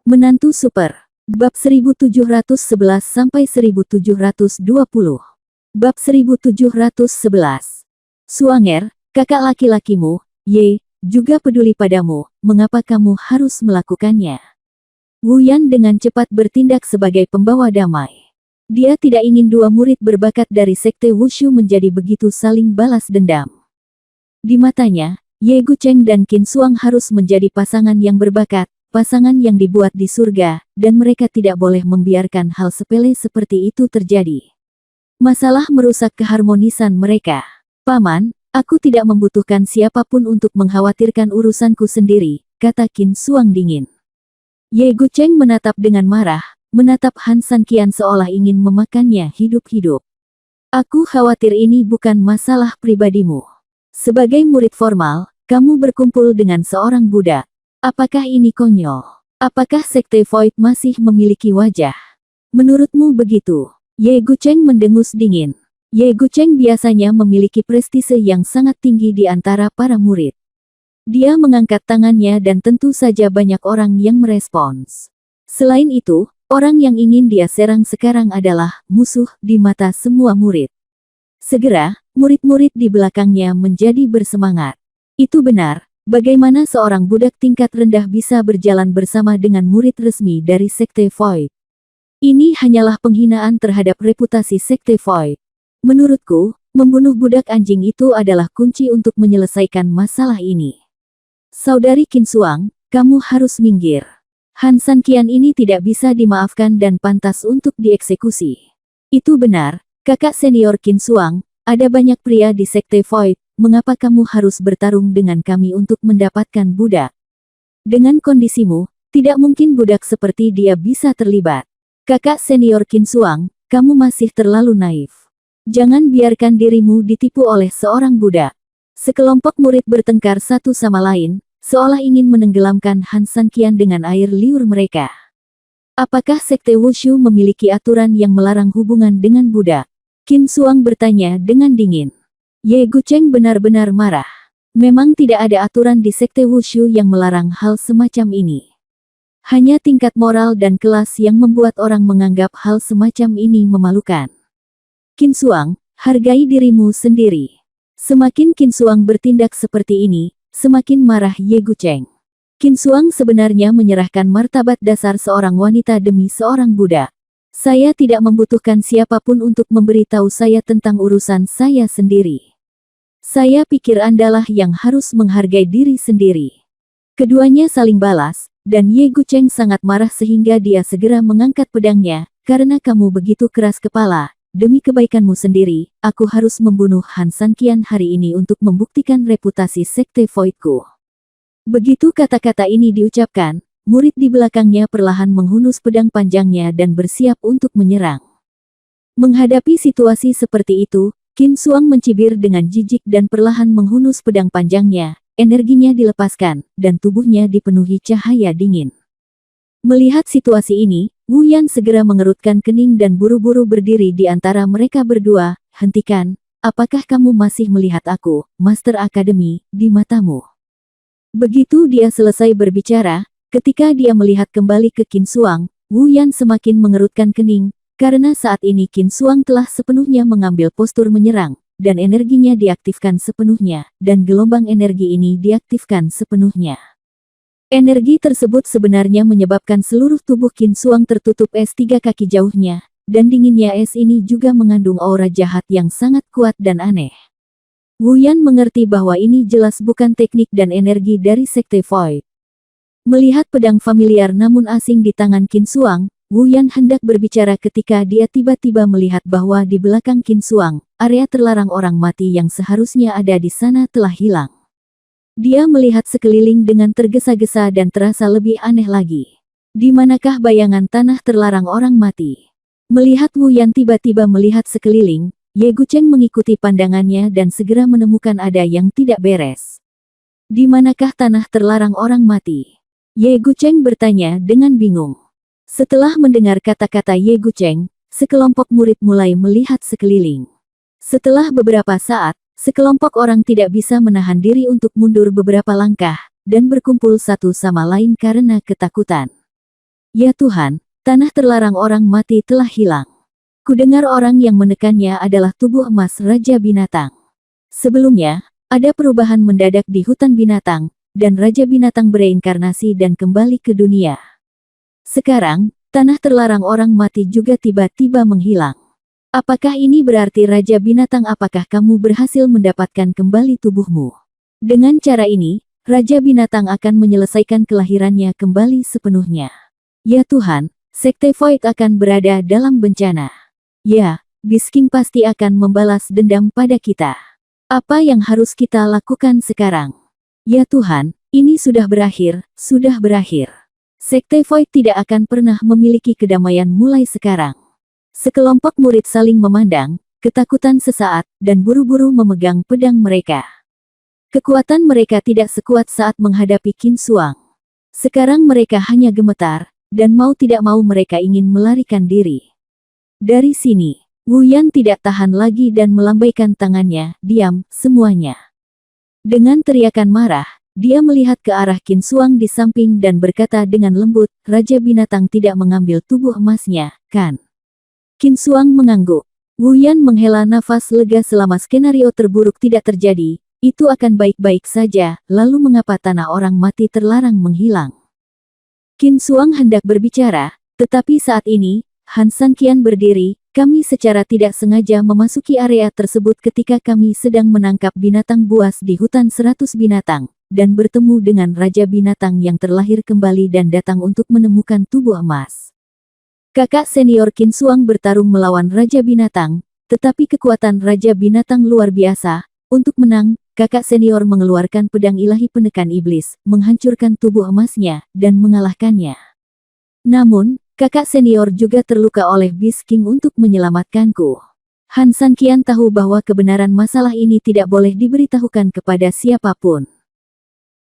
Menantu Super. Bab 1711-1720. Bab 1711. Suanger, kakak laki-lakimu, Ye, juga peduli padamu, mengapa kamu harus melakukannya? Wu Yan dengan cepat bertindak sebagai pembawa damai. Dia tidak ingin dua murid berbakat dari sekte Wushu menjadi begitu saling balas dendam. Di matanya, Ye Gucheng dan Qin Suang harus menjadi pasangan yang berbakat, pasangan yang dibuat di surga, dan mereka tidak boleh membiarkan hal sepele seperti itu terjadi. Masalah merusak keharmonisan mereka. Paman, aku tidak membutuhkan siapapun untuk mengkhawatirkan urusanku sendiri, kata Qin Suang dingin. Ye Gucheng menatap dengan marah, menatap Han Sanqian seolah ingin memakannya hidup-hidup. Aku khawatir ini bukan masalah pribadimu. Sebagai murid formal, kamu berkumpul dengan seorang budak. Apakah ini konyol? Apakah sekte Void masih memiliki wajah? Menurutmu begitu? Ye Gucheng mendengus dingin. Ye Gucheng biasanya memiliki prestise yang sangat tinggi di antara para murid. Dia mengangkat tangannya dan tentu saja banyak orang yang merespons. Selain itu, orang yang ingin dia serang sekarang adalah musuh di mata semua murid. Segera, murid-murid di belakangnya menjadi bersemangat. Itu benar. Bagaimana seorang budak tingkat rendah bisa berjalan bersama dengan murid resmi dari sekte Void? Ini hanyalah penghinaan terhadap reputasi sekte Void. Menurutku, membunuh budak anjing itu adalah kunci untuk menyelesaikan masalah ini. Saudari Qin Suang, kamu harus minggir. Han Sanqian ini tidak bisa dimaafkan dan pantas untuk dieksekusi. Itu benar, kakak senior Qin Suang, ada banyak pria di sekte Void. Mengapa kamu harus bertarung dengan kami untuk mendapatkan budak? Dengan kondisimu, tidak mungkin budak seperti dia bisa terlibat. Kakak senior Qin Suang, kamu masih terlalu naif. Jangan biarkan dirimu ditipu oleh seorang budak. Sekelompok murid bertengkar satu sama lain, seolah ingin menenggelamkan Han Sanqian dengan air liur mereka. Apakah sekte Wushu memiliki aturan yang melarang hubungan dengan budak? Qin Suang bertanya dengan dingin. Ye Gucheng benar-benar marah. Memang tidak ada aturan di sekte Wushu yang melarang hal semacam ini. Hanya tingkat moral dan kelas yang membuat orang menganggap hal semacam ini memalukan. Qin Suang, hargai dirimu sendiri. Semakin Qin Suang bertindak seperti ini, semakin marah Ye Gucheng. Qin Suang sebenarnya menyerahkan martabat dasar seorang wanita demi seorang budak. Saya tidak membutuhkan siapapun untuk memberitahu saya tentang urusan saya sendiri. Saya pikir Andalah yang harus menghargai diri sendiri. Keduanya saling balas, dan Ye Gucheng sangat marah sehingga dia segera mengangkat pedangnya, karena kamu begitu keras kepala, demi kebaikanmu sendiri, aku harus membunuh Han Sanqian hari ini untuk membuktikan reputasi sekte Voidku. Begitu kata-kata ini diucapkan, murid di belakangnya perlahan menghunus pedang panjangnya dan bersiap untuk menyerang. Menghadapi situasi seperti itu, Qin Suang mencibir dengan jijik dan perlahan menghunus pedang panjangnya, energinya dilepaskan, dan tubuhnya dipenuhi cahaya dingin. Melihat situasi ini, Wu Yan segera mengerutkan kening dan buru-buru berdiri di antara mereka berdua. Hentikan, apakah kamu masih melihat aku, Master Akademi, di matamu? Begitu dia selesai berbicara, ketika dia melihat kembali ke Qin Suang, Wu Yan semakin mengerutkan kening, karena saat ini Qin Suang telah sepenuhnya mengambil postur menyerang, dan energinya diaktifkan sepenuhnya, dan gelombang energi ini diaktifkan sepenuhnya. Energi tersebut sebenarnya menyebabkan seluruh tubuh Qin Suang tertutup es 3 kaki jauhnya, dan dinginnya es ini juga mengandung aura jahat yang sangat kuat dan aneh. Wu Yan mengerti bahwa ini jelas bukan teknik dan energi dari sekte Void. Melihat pedang familiar namun asing di tangan Qin Suang, Wu Yan hendak berbicara ketika dia tiba-tiba melihat bahwa di belakang Qin Suang, area terlarang orang mati yang seharusnya ada di sana telah hilang. Dia melihat sekeliling dengan tergesa-gesa dan terasa lebih aneh lagi. Di manakah bayangan tanah terlarang orang mati? Melihat Wu Yan tiba-tiba melihat sekeliling, Ye Gucheng mengikuti pandangannya dan segera menemukan ada yang tidak beres. Di manakah tanah terlarang orang mati? Ye Gucheng bertanya dengan bingung. Setelah mendengar kata-kata Ye Gucheng, sekelompok murid mulai melihat sekeliling. Setelah beberapa saat, sekelompok orang tidak bisa menahan diri untuk mundur beberapa langkah, dan berkumpul satu sama lain karena ketakutan. Ya Tuhan, tanah terlarang orang mati telah hilang. Kudengar orang yang menekannya adalah tubuh emas Raja Binatang. Sebelumnya, ada perubahan mendadak di hutan binatang, dan Raja Binatang bereinkarnasi dan kembali ke dunia. Sekarang, tanah terlarang orang mati juga tiba-tiba menghilang. Apakah ini berarti Raja Binatang, apakah kamu berhasil mendapatkan kembali tubuhmu? Dengan cara ini, Raja Binatang akan menyelesaikan kelahirannya kembali sepenuhnya. Ya Tuhan, Sekte Void akan berada dalam bencana. Ya, Beast King pasti akan membalas dendam pada kita. Apa yang harus kita lakukan sekarang? Ya Tuhan, ini sudah berakhir, sudah berakhir. Sekte Void tidak akan pernah memiliki kedamaian mulai sekarang. Sekelompok murid saling memandang, ketakutan sesaat, dan buru-buru memegang pedang mereka. Kekuatan mereka tidak sekuat saat menghadapi Qin Xuang. Sekarang mereka hanya gemetar, dan mau tidak mau mereka ingin melarikan diri. Dari sini, Wu Yan tidak tahan lagi dan melambaikan tangannya, diam, semuanya. Dengan teriakan marah, dia melihat ke arah Qin Xuang di samping dan berkata dengan lembut, Raja Binatang tidak mengambil tubuh emasnya, kan? Qin Xuang mengangguk. Wu Yan menghela nafas lega selama skenario terburuk tidak terjadi, itu akan baik-baik saja, lalu mengapa tanah orang mati terlarang menghilang? Qin Xuang hendak berbicara, tetapi saat ini, Han San Qian berdiri, kami secara tidak sengaja memasuki area tersebut ketika kami sedang menangkap binatang buas di hutan 100 binatang, dan bertemu dengan Raja Binatang yang terlahir kembali dan datang untuk menemukan tubuh emas. Kakak senior Qin Xuang bertarung melawan Raja Binatang, tetapi kekuatan Raja Binatang luar biasa. Untuk menang, kakak senior mengeluarkan pedang ilahi penekan iblis, menghancurkan tubuh emasnya, dan mengalahkannya. Namun, kakak senior juga terluka oleh Beast King untuk menyelamatkanku. Han San Qian tahu bahwa kebenaran masalah ini tidak boleh diberitahukan kepada siapapun.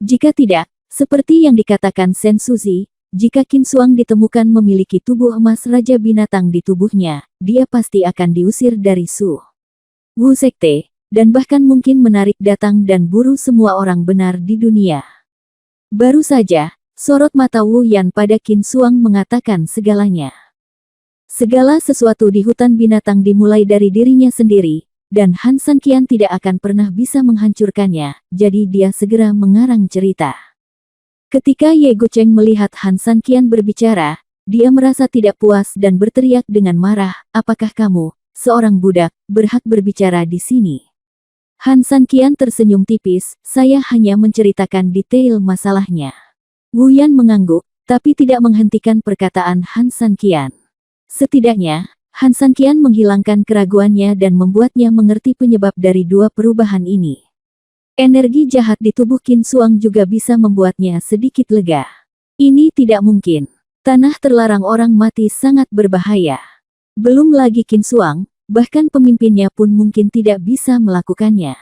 Jika tidak, seperti yang dikatakan Sen Suzi, jika Qin Xuang ditemukan memiliki tubuh emas Raja Binatang di tubuhnya, dia pasti akan diusir dari Su Wu Sekte, dan bahkan mungkin menarik datang dan buru semua orang benar di dunia. Baru saja, sorot mata Wu Yan pada Qin Xuang mengatakan segalanya. Segala sesuatu di hutan binatang dimulai dari dirinya sendiri, dan Han San Qian tidak akan pernah bisa menghancurkannya, jadi dia segera mengarang cerita. Ketika Ye Gucheng melihat Han San Qian berbicara, dia merasa tidak puas dan berteriak dengan marah, apakah kamu, seorang budak, berhak berbicara di sini? Han San Qian tersenyum tipis, saya hanya menceritakan detail masalahnya. Wu Yan mengangguk, tapi tidak menghentikan perkataan Han San Qian. Setidaknya, Han San Qian menghilangkan keraguannya dan membuatnya mengerti penyebab dari dua perubahan ini. Energi jahat di tubuh Qin Xuang juga bisa membuatnya sedikit lega. Ini tidak mungkin. Tanah terlarang orang mati sangat berbahaya. Belum lagi Qin Xuang, bahkan pemimpinnya pun mungkin tidak bisa melakukannya.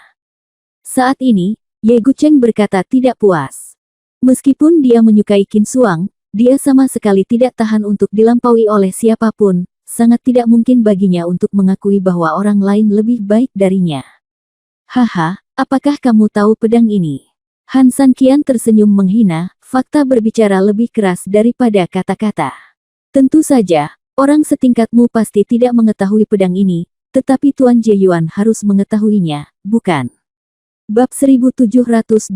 Saat ini, Ye Gucheng berkata tidak puas. Meskipun dia menyukai Qin Xuang, dia sama sekali tidak tahan untuk dilampaui oleh siapapun, sangat tidak mungkin baginya untuk mengakui bahwa orang lain lebih baik darinya. Haha, apakah kamu tahu pedang ini? Han San Qian tersenyum menghina, fakta berbicara lebih keras daripada kata-kata. Tentu saja, orang setingkatmu pasti tidak mengetahui pedang ini, tetapi Tuan Jie Yuan harus mengetahuinya, bukan? Bab 1712.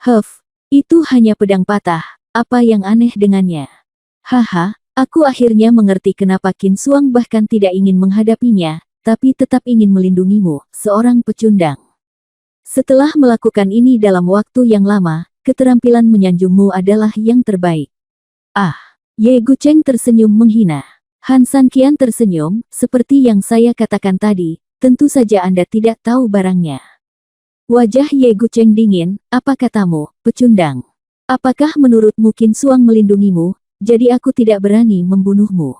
Huff, itu hanya pedang patah, apa yang aneh dengannya? Haha, aku akhirnya mengerti kenapa Qin Xuang bahkan tidak ingin menghadapinya, tapi tetap ingin melindungimu, seorang pecundang. Setelah melakukan ini dalam waktu yang lama, keterampilan menyanjungmu adalah yang terbaik. Ah! Ye Gucheng tersenyum menghina. Han San Qian tersenyum, seperti yang saya katakan tadi, tentu saja Anda tidak tahu barangnya. Wajah Ye Gucheng dingin, apa katamu, pecundang? Apakah menurutmu Qin Xuang melindungimu, jadi aku tidak berani membunuhmu?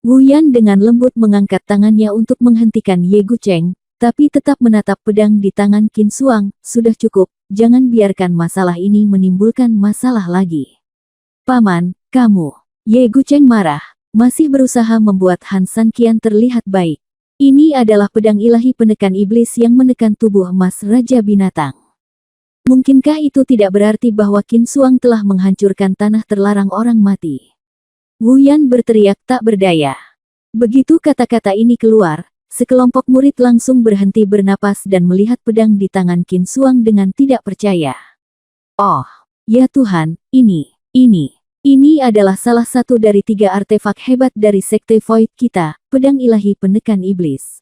Wu Yan dengan lembut mengangkat tangannya untuk menghentikan Ye Gucheng, tapi tetap menatap pedang di tangan Qin Xuang, sudah cukup, jangan biarkan masalah ini menimbulkan masalah lagi. Paman, kamu... Ye Gucheng marah, masih berusaha membuat Han San Qian terlihat baik. Ini adalah pedang ilahi penekan iblis yang menekan tubuh emas Raja Binatang. Mungkinkah itu tidak berarti bahwa Qin Xuang telah menghancurkan tanah terlarang orang mati? Wu Yan berteriak tak berdaya. Begitu kata-kata ini keluar, sekelompok murid langsung berhenti bernapas dan melihat pedang di tangan Qin Xuang dengan tidak percaya. Oh, ya Tuhan, ini adalah salah satu dari 3 artefak hebat dari Sekte Void kita, pedang ilahi penekan iblis.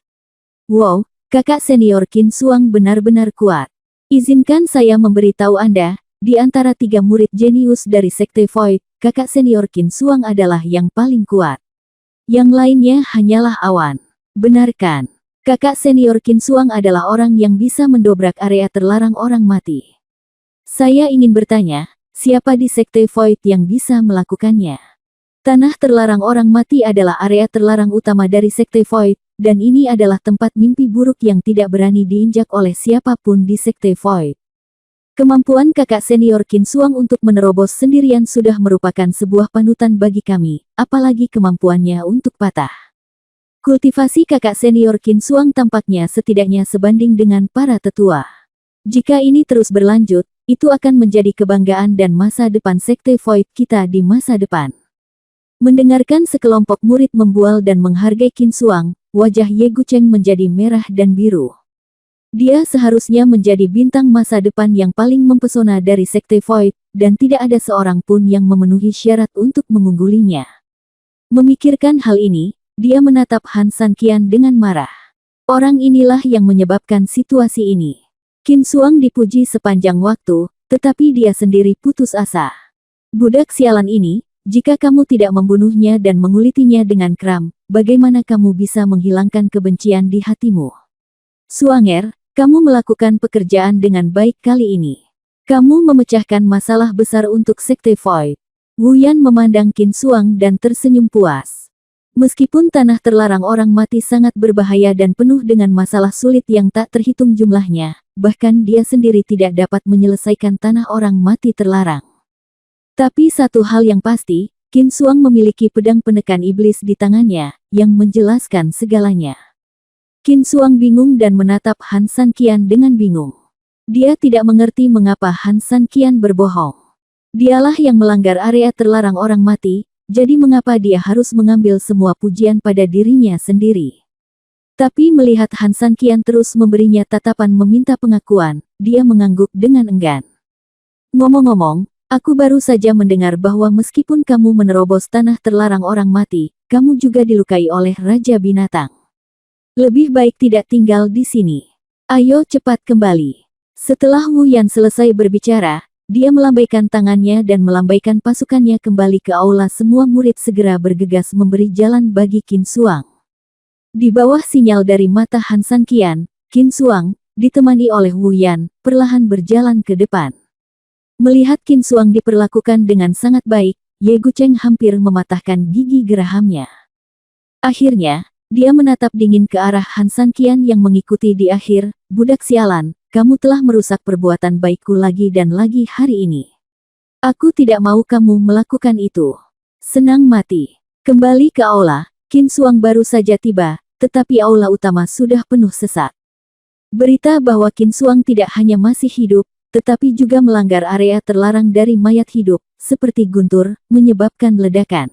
Wow, kakak senior Qin Xuang benar-benar kuat. Izinkan saya memberitahu Anda, di antara 3 murid jenius dari Sekte Void, kakak senior Qin Xuang adalah yang paling kuat. Yang lainnya hanyalah awan. Benar kan? Kakak senior Qin Xuang adalah orang yang bisa mendobrak area terlarang orang mati. Saya ingin bertanya, siapa di Sekte Void yang bisa melakukannya? Tanah terlarang orang mati adalah area terlarang utama dari Sekte Void, dan ini adalah tempat mimpi buruk yang tidak berani diinjak oleh siapapun di Sekte Void. Kemampuan kakak senior Qin Xuang untuk menerobos sendirian sudah merupakan sebuah panutan bagi kami, apalagi kemampuannya untuk patah. Kultivasi kakak senior Qin Xuang tampaknya setidaknya sebanding dengan para tetua. Jika ini terus berlanjut, itu akan menjadi kebanggaan dan masa depan Sekte Void kita di masa depan. Mendengarkan sekelompok murid membual dan menghargai Qin Xuang, wajah Ye Gucheng menjadi merah dan biru. Dia seharusnya menjadi bintang masa depan yang paling mempesona dari Sekte Void, dan tidak ada seorang pun yang memenuhi syarat untuk mengunggulinya. Memikirkan hal ini, dia menatap Han Sanqian dengan marah. Orang inilah yang menyebabkan situasi ini. Qin Xuang dipuji sepanjang waktu, tetapi dia sendiri putus asa. Budak sialan ini, jika kamu tidak membunuhnya dan mengulitinya dengan kram, bagaimana kamu bisa menghilangkan kebencian di hatimu? Suanger, kamu melakukan pekerjaan dengan baik kali ini. Kamu memecahkan masalah besar untuk Sekte Void. Wu Yan memandang Qin Xuang dan tersenyum puas. Meskipun tanah terlarang orang mati sangat berbahaya dan penuh dengan masalah sulit yang tak terhitung jumlahnya, bahkan dia sendiri tidak dapat menyelesaikan tanah orang mati terlarang. Tapi satu hal yang pasti, Qin Xuang memiliki pedang penekan iblis di tangannya, yang menjelaskan segalanya. Qin Xuang bingung dan menatap Han Sanqian dengan bingung. Dia tidak mengerti mengapa Han Sanqian berbohong. Dialah yang melanggar area terlarang orang mati, jadi mengapa dia harus mengambil semua pujian pada dirinya sendiri. Tapi melihat Han Sanqian terus memberinya tatapan meminta pengakuan, dia mengangguk dengan enggan. Ngomong-ngomong, aku baru saja mendengar bahwa meskipun kamu menerobos tanah terlarang orang mati, kamu juga dilukai oleh Raja Binatang. Lebih baik tidak tinggal di sini. Ayo cepat kembali. Setelah Wu Yan selesai berbicara, dia melambaikan tangannya dan melambaikan pasukannya kembali ke aula. Semua murid segera bergegas memberi jalan bagi Qin Xuang. Di bawah sinyal dari mata Han Sanqian, Qin Xuang, ditemani oleh Wu Yan, perlahan berjalan ke depan. Melihat Qin Xuang diperlakukan dengan sangat baik, Ye Gucheng hampir mematahkan gigi gerahamnya. Akhirnya, dia menatap dingin ke arah Han Sanqian yang mengikuti di akhir. Budak sialan, kamu telah merusak perbuatan baikku lagi dan lagi hari ini. Aku tidak mau kamu melakukan itu. Senang mati. Kembali ke aula, Qin Xuang baru saja tiba, tetapi aula utama sudah penuh sesak. Berita bahwa Qin Xuang tidak hanya masih hidup, tetapi juga melanggar area terlarang dari mayat hidup, seperti guntur, menyebabkan ledakan.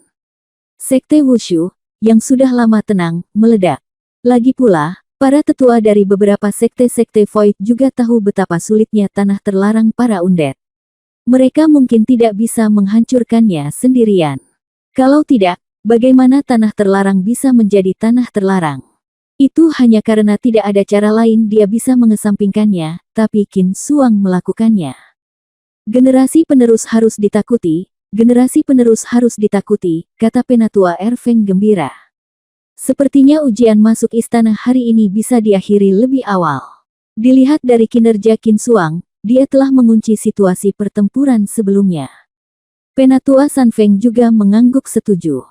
Sekte Wushu, yang sudah lama tenang, meledak. Lagi pula, para tetua dari beberapa sekte-sekte Void juga tahu betapa sulitnya tanah terlarang para undead. Mereka mungkin tidak bisa menghancurkannya sendirian. Kalau tidak, bagaimana tanah terlarang bisa menjadi tanah terlarang? Itu hanya karena tidak ada cara lain dia bisa mengesampingkannya, tapi Qin Xuang melakukannya. Generasi penerus harus ditakuti. Generasi penerus harus ditakuti, kata Penatua Erfeng gembira. Sepertinya ujian masuk istana hari ini bisa diakhiri lebih awal. Dilihat dari kinerja Qin Xuang, dia telah mengunci situasi pertempuran sebelumnya. Penatua Sanfeng juga mengangguk setuju.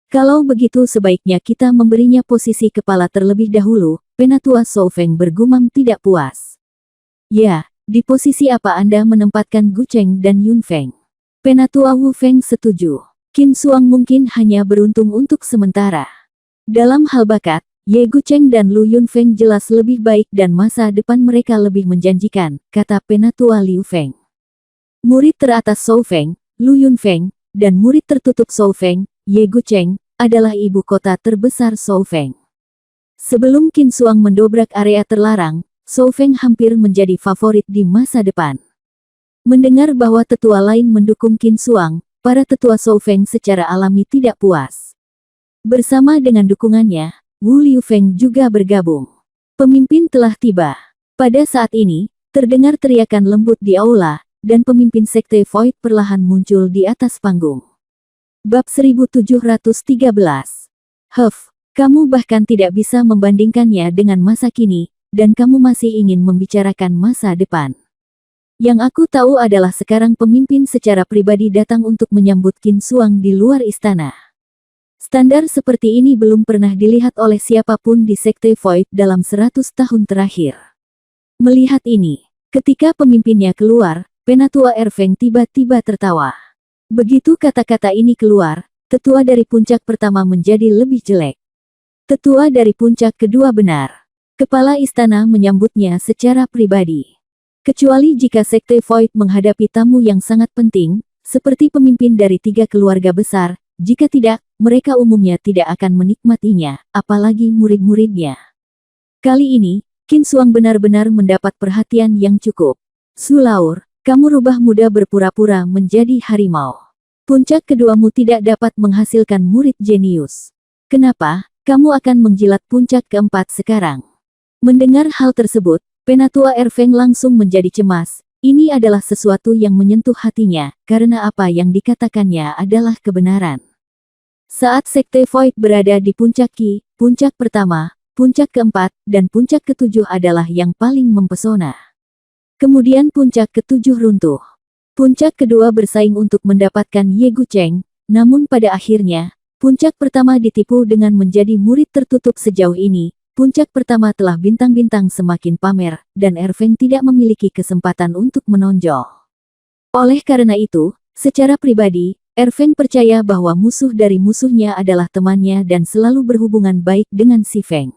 Kalau begitu sebaiknya kita memberinya posisi kepala terlebih dahulu, Penatua Soufeng bergumam tidak puas. Ya, di posisi apa Anda menempatkan Gucheng dan Yunfeng? Penatua Wu Feng setuju. Qin Xuang mungkin hanya beruntung untuk sementara. Dalam hal bakat, Ye Gucheng dan Lu Yunfeng jelas lebih baik dan masa depan mereka lebih menjanjikan, kata Penatua Liu Feng. Murid teratas Soufeng, Lu Yunfeng, dan murid tertutup Soufeng, Ye Gucheng, adalah ibu kota terbesar Soufeng. Sebelum Qin Xuang mendobrak area terlarang, Soufeng hampir menjadi favorit di masa depan. Mendengar bahwa tetua lain mendukung Qin Xuang, para tetua Soufeng secara alami tidak puas. Bersama dengan dukungannya, Wu Liufeng juga bergabung. Pemimpin telah tiba. Pada saat ini, terdengar teriakan lembut di aula, dan pemimpin Sekte Void perlahan muncul di atas panggung. Bab 1713. Kamu bahkan tidak bisa membandingkannya dengan masa kini, dan kamu masih ingin membicarakan masa depan. Yang aku tahu adalah sekarang pemimpin secara pribadi datang untuk menyambut Qin Xuang di luar istana. Standar seperti ini belum pernah dilihat oleh siapapun di Sekte Void dalam 100 tahun terakhir. Melihat ini, ketika pemimpinnya keluar, Penatua Erfeng tiba-tiba tertawa. Begitu kata-kata ini keluar, tetua dari puncak pertama menjadi lebih jelek. Tetua dari puncak kedua benar. Kepala istana menyambutnya secara pribadi. Kecuali jika Sekte Void menghadapi tamu yang sangat penting, seperti pemimpin dari 3 keluarga besar, jika tidak, mereka umumnya tidak akan menikmatinya, apalagi murid-muridnya. Kali ini, Qin Xuang benar-benar mendapat perhatian yang cukup. Sulaur, kamu rubah muda berpura-pura menjadi harimau. Puncak keduamu tidak dapat menghasilkan murid jenius. Kenapa, kamu akan menjilat puncak keempat sekarang? Mendengar hal tersebut, Penatua Erfeng langsung menjadi cemas. Ini adalah sesuatu yang menyentuh hatinya, karena apa yang dikatakannya adalah kebenaran. Saat Sekte Void berada di puncak Qi, puncak pertama, puncak keempat, dan puncak ketujuh adalah yang paling mempesona. Kemudian puncak ketujuh runtuh. Puncak kedua bersaing untuk mendapatkan Ye Gucheng, namun pada akhirnya, puncak pertama ditipu dengan menjadi murid tertutup sejauh ini. Puncak pertama telah bintang-bintang semakin pamer, dan Erfeng tidak memiliki kesempatan untuk menonjol. Oleh karena itu, secara pribadi, Erfeng percaya bahwa musuh dari musuhnya adalah temannya dan selalu berhubungan baik dengan si Feng.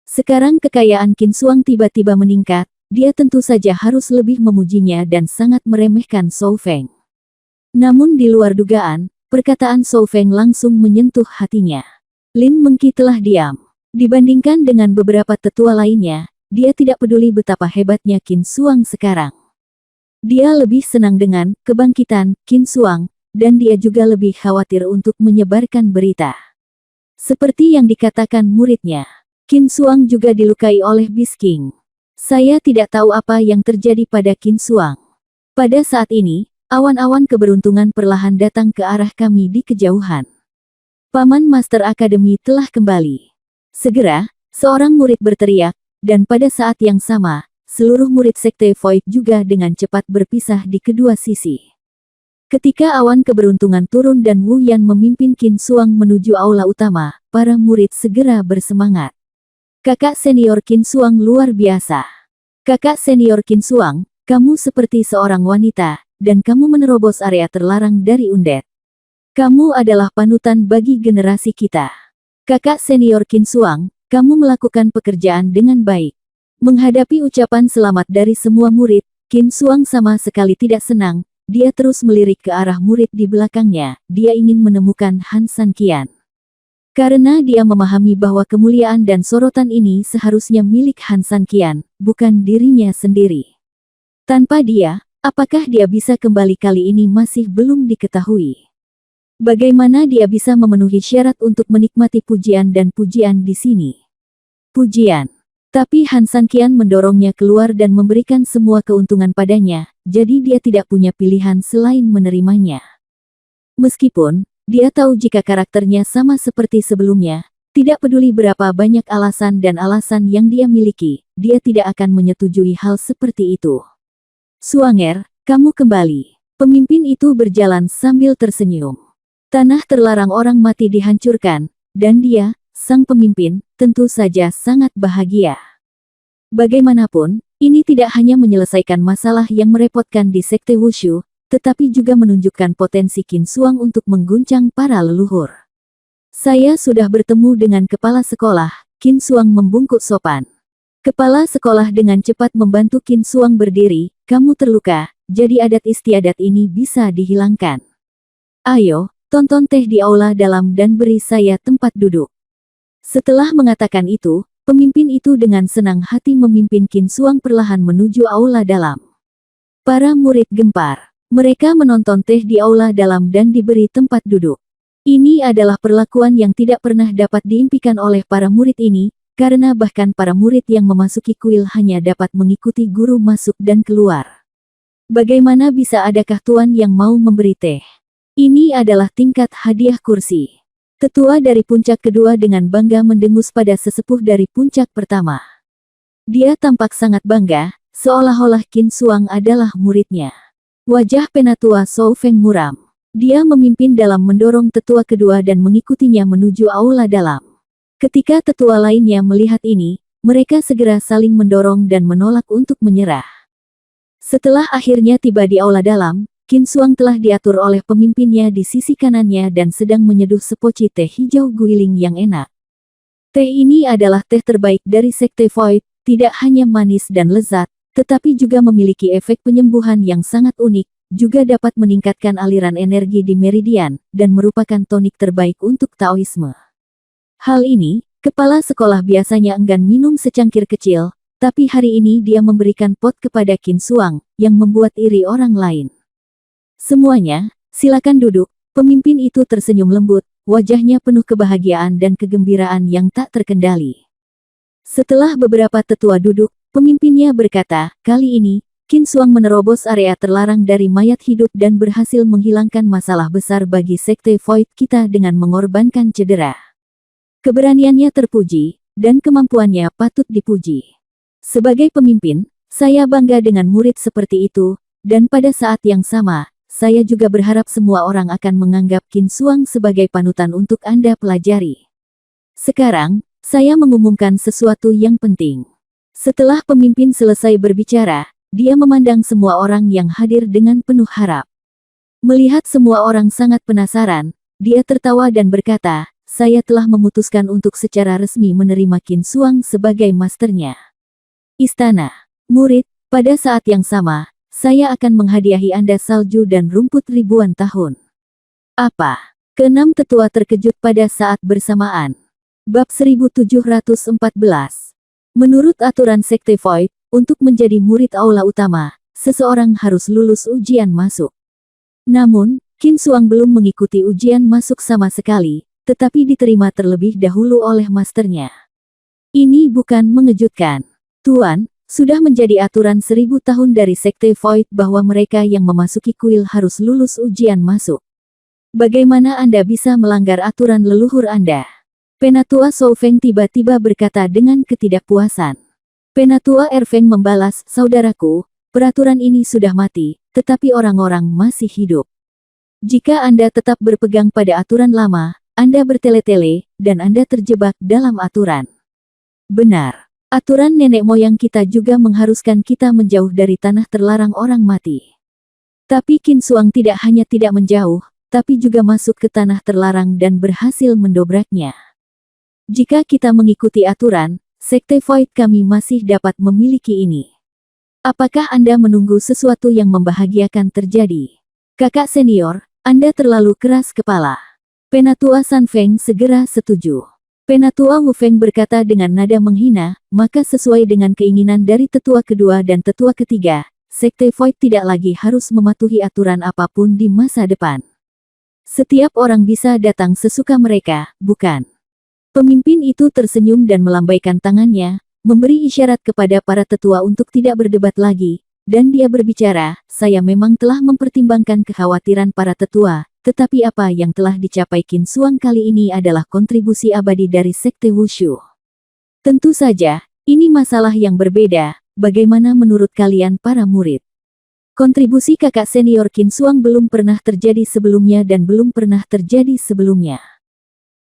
Sekarang kekayaan Qin Xuang tiba-tiba meningkat, dia tentu saja harus lebih memujinya dan sangat meremehkan Soufeng. Namun di luar dugaan, perkataan Soufeng langsung menyentuh hatinya. Lin Mengqi telah diam. Dibandingkan dengan beberapa tetua lainnya, dia tidak peduli betapa hebatnya Qin Xuang sekarang. Dia lebih senang dengan kebangkitan Qin Xuang, dan dia juga lebih khawatir untuk menyebarkan berita. Seperti yang dikatakan muridnya, Qin Xuang juga dilukai oleh Beast King. Saya tidak tahu apa yang terjadi pada Qin Xuang. Pada saat ini, awan-awan keberuntungan perlahan datang ke arah kami di kejauhan. Paman Master Akademi telah kembali. Segera, seorang murid berteriak, dan pada saat yang sama, seluruh murid Sekte Void juga dengan cepat berpisah di kedua sisi. Ketika awan keberuntungan turun dan Wu Yan memimpin Qin Xuang menuju aula utama, para murid segera bersemangat. Kakak senior Qin Xuang luar biasa. Kakak senior Qin Xuang, kamu seperti seorang wanita, dan kamu menerobos area terlarang dari Undead. Kamu adalah panutan bagi generasi kita. Kakak senior Qin Xuang, kamu melakukan pekerjaan dengan baik. Menghadapi ucapan selamat dari semua murid, Qin Xuang sama sekali tidak senang. Dia terus melirik ke arah murid di belakangnya. Dia ingin menemukan Han Sanqian. Karena dia memahami bahwa kemuliaan dan sorotan ini seharusnya milik Han Sanqian, bukan dirinya sendiri. Tanpa dia, apakah dia bisa kembali kali ini masih belum diketahui. Bagaimana dia bisa memenuhi syarat untuk menikmati pujian dan pujian di sini? Pujian. Tapi Han Sanqian mendorongnya keluar dan memberikan semua keuntungan padanya, jadi dia tidak punya pilihan selain menerimanya. Meskipun dia tahu jika karakternya sama seperti sebelumnya, tidak peduli berapa banyak alasan dan alasan yang dia miliki, dia tidak akan menyetujui hal seperti itu. Suanger, kamu kembali. Pemimpin itu berjalan sambil tersenyum. Tanah terlarang orang mati dihancurkan, dan dia, sang pemimpin, tentu saja sangat bahagia. Bagaimanapun, ini tidak hanya menyelesaikan masalah yang merepotkan di Sekte Wushu, tetapi juga menunjukkan potensi Qin Xuang untuk mengguncang para leluhur. Saya sudah bertemu dengan kepala sekolah, Qin Xuang membungkuk sopan. Kepala sekolah dengan cepat membantu Qin Xuang berdiri, kamu terluka, jadi adat istiadat ini bisa dihilangkan. Ayo, tonton teh di aula dalam dan beri saya tempat duduk. Setelah mengatakan itu, pemimpin itu dengan senang hati memimpin Qin Xuang perlahan menuju aula dalam. Para murid gempar. Mereka menonton teh di aula dalam dan diberi tempat duduk. Ini adalah perlakuan yang tidak pernah dapat diimpikan oleh para murid ini, karena bahkan para murid yang memasuki kuil hanya dapat mengikuti guru masuk dan keluar. Bagaimana bisa adakah tuan yang mau memberi teh? Ini adalah tingkat hadiah kursi. Tetua dari puncak kedua dengan bangga mendengus pada sesepuh dari puncak pertama. Dia tampak sangat bangga, seolah-olah Qin Xuang adalah muridnya. Wajah penatua Shou Feng muram. Dia memimpin dalam mendorong tetua kedua dan mengikutinya menuju aula dalam. Ketika tetua lainnya melihat ini, mereka segera saling mendorong dan menolak untuk menyerah. Setelah akhirnya tiba di aula dalam, Qin Xuang telah diatur oleh pemimpinnya di sisi kanannya dan sedang menyeduh sepoci teh hijau guiling yang enak. Teh ini adalah teh terbaik dari Sekte Void, tidak hanya manis dan lezat, tetapi juga memiliki efek penyembuhan yang sangat unik, juga dapat meningkatkan aliran energi di meridian, dan merupakan tonik terbaik untuk Taoisme. Hal ini, kepala sekolah biasanya enggan minum secangkir kecil, tapi hari ini dia memberikan pot kepada Qin Xuang, yang membuat iri orang lain. Semuanya, silakan duduk. Pemimpin itu tersenyum lembut, wajahnya penuh kebahagiaan dan kegembiraan yang tak terkendali. Setelah beberapa tetua duduk, pemimpinnya berkata, kali ini, Qin Xuang menerobos area terlarang dari mayat hidup dan berhasil menghilangkan masalah besar bagi Sekte Void kita dengan mengorbankan cedera. Keberaniannya terpuji, dan kemampuannya patut dipuji. Sebagai pemimpin, saya bangga dengan murid seperti itu, dan pada saat yang sama, saya juga berharap semua orang akan menganggap Qin Xuang sebagai panutan untuk Anda pelajari. Sekarang, saya mengumumkan sesuatu yang penting. Setelah pemimpin selesai berbicara, dia memandang semua orang yang hadir dengan penuh harap. Melihat semua orang sangat penasaran, dia tertawa dan berkata, saya telah memutuskan untuk secara resmi menerima Qin Xuang sebagai masternya. Istana. Murid, pada saat yang sama, saya akan menghadiahi Anda salju dan rumput ribuan tahun. Apa? Keenam tetua terkejut pada saat bersamaan. Bab 1714. Menurut aturan Sekte Void, untuk menjadi murid aula utama, seseorang harus lulus ujian masuk. Namun, Qin Xuang belum mengikuti ujian masuk sama sekali, tetapi diterima terlebih dahulu oleh masternya. Ini bukan mengejutkan. Tuan, sudah menjadi aturan 1000 tahun dari Sekte Void bahwa mereka yang memasuki kuil harus lulus ujian masuk. Bagaimana Anda bisa melanggar aturan leluhur Anda? Penatua Shou Feng tiba-tiba berkata dengan ketidakpuasan. Penatua Erfeng membalas, saudaraku, peraturan ini sudah mati, tetapi orang-orang masih hidup. Jika Anda tetap berpegang pada aturan lama, Anda bertele-tele, dan Anda terjebak dalam aturan. Benar. Aturan nenek moyang kita juga mengharuskan kita menjauh dari tanah terlarang orang mati. Tapi Qin Xuang tidak hanya tidak menjauh, tapi juga masuk ke tanah terlarang dan berhasil mendobraknya. Jika kita mengikuti aturan, Sekte Void kami masih dapat memiliki ini. Apakah Anda menunggu sesuatu yang membahagiakan terjadi? Kakak senior, Anda terlalu keras kepala. Penatua San Feng segera setuju. Penatua Wu Feng berkata dengan nada menghina, maka sesuai dengan keinginan dari tetua kedua dan tetua ketiga, Sekte Void tidak lagi harus mematuhi aturan apapun di masa depan. Setiap orang bisa datang sesuka mereka, bukan? Pemimpin itu tersenyum dan melambaikan tangannya, memberi isyarat kepada para tetua untuk tidak berdebat lagi, dan dia berbicara, saya memang telah mempertimbangkan kekhawatiran para tetua, tetapi apa yang telah dicapai Qin Xuang kali ini adalah kontribusi abadi dari Sekte Wushu. Tentu saja, ini masalah yang berbeda, bagaimana menurut kalian para murid? Kontribusi kakak senior Qin Xuang belum pernah terjadi sebelumnya dan belum pernah terjadi sebelumnya.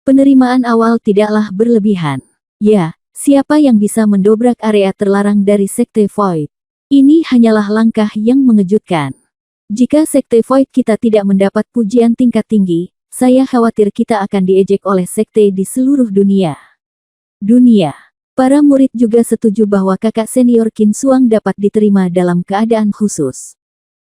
Penerimaan awal tidaklah berlebihan. Ya, siapa yang bisa mendobrak area terlarang dari Sekte Void? Ini hanyalah langkah yang mengejutkan. Jika Sekte Void kita tidak mendapat pujian tingkat tinggi, saya khawatir kita akan diejek oleh sekte di seluruh dunia. Para murid juga setuju bahwa kakak senior Qin Xuang dapat diterima dalam keadaan khusus.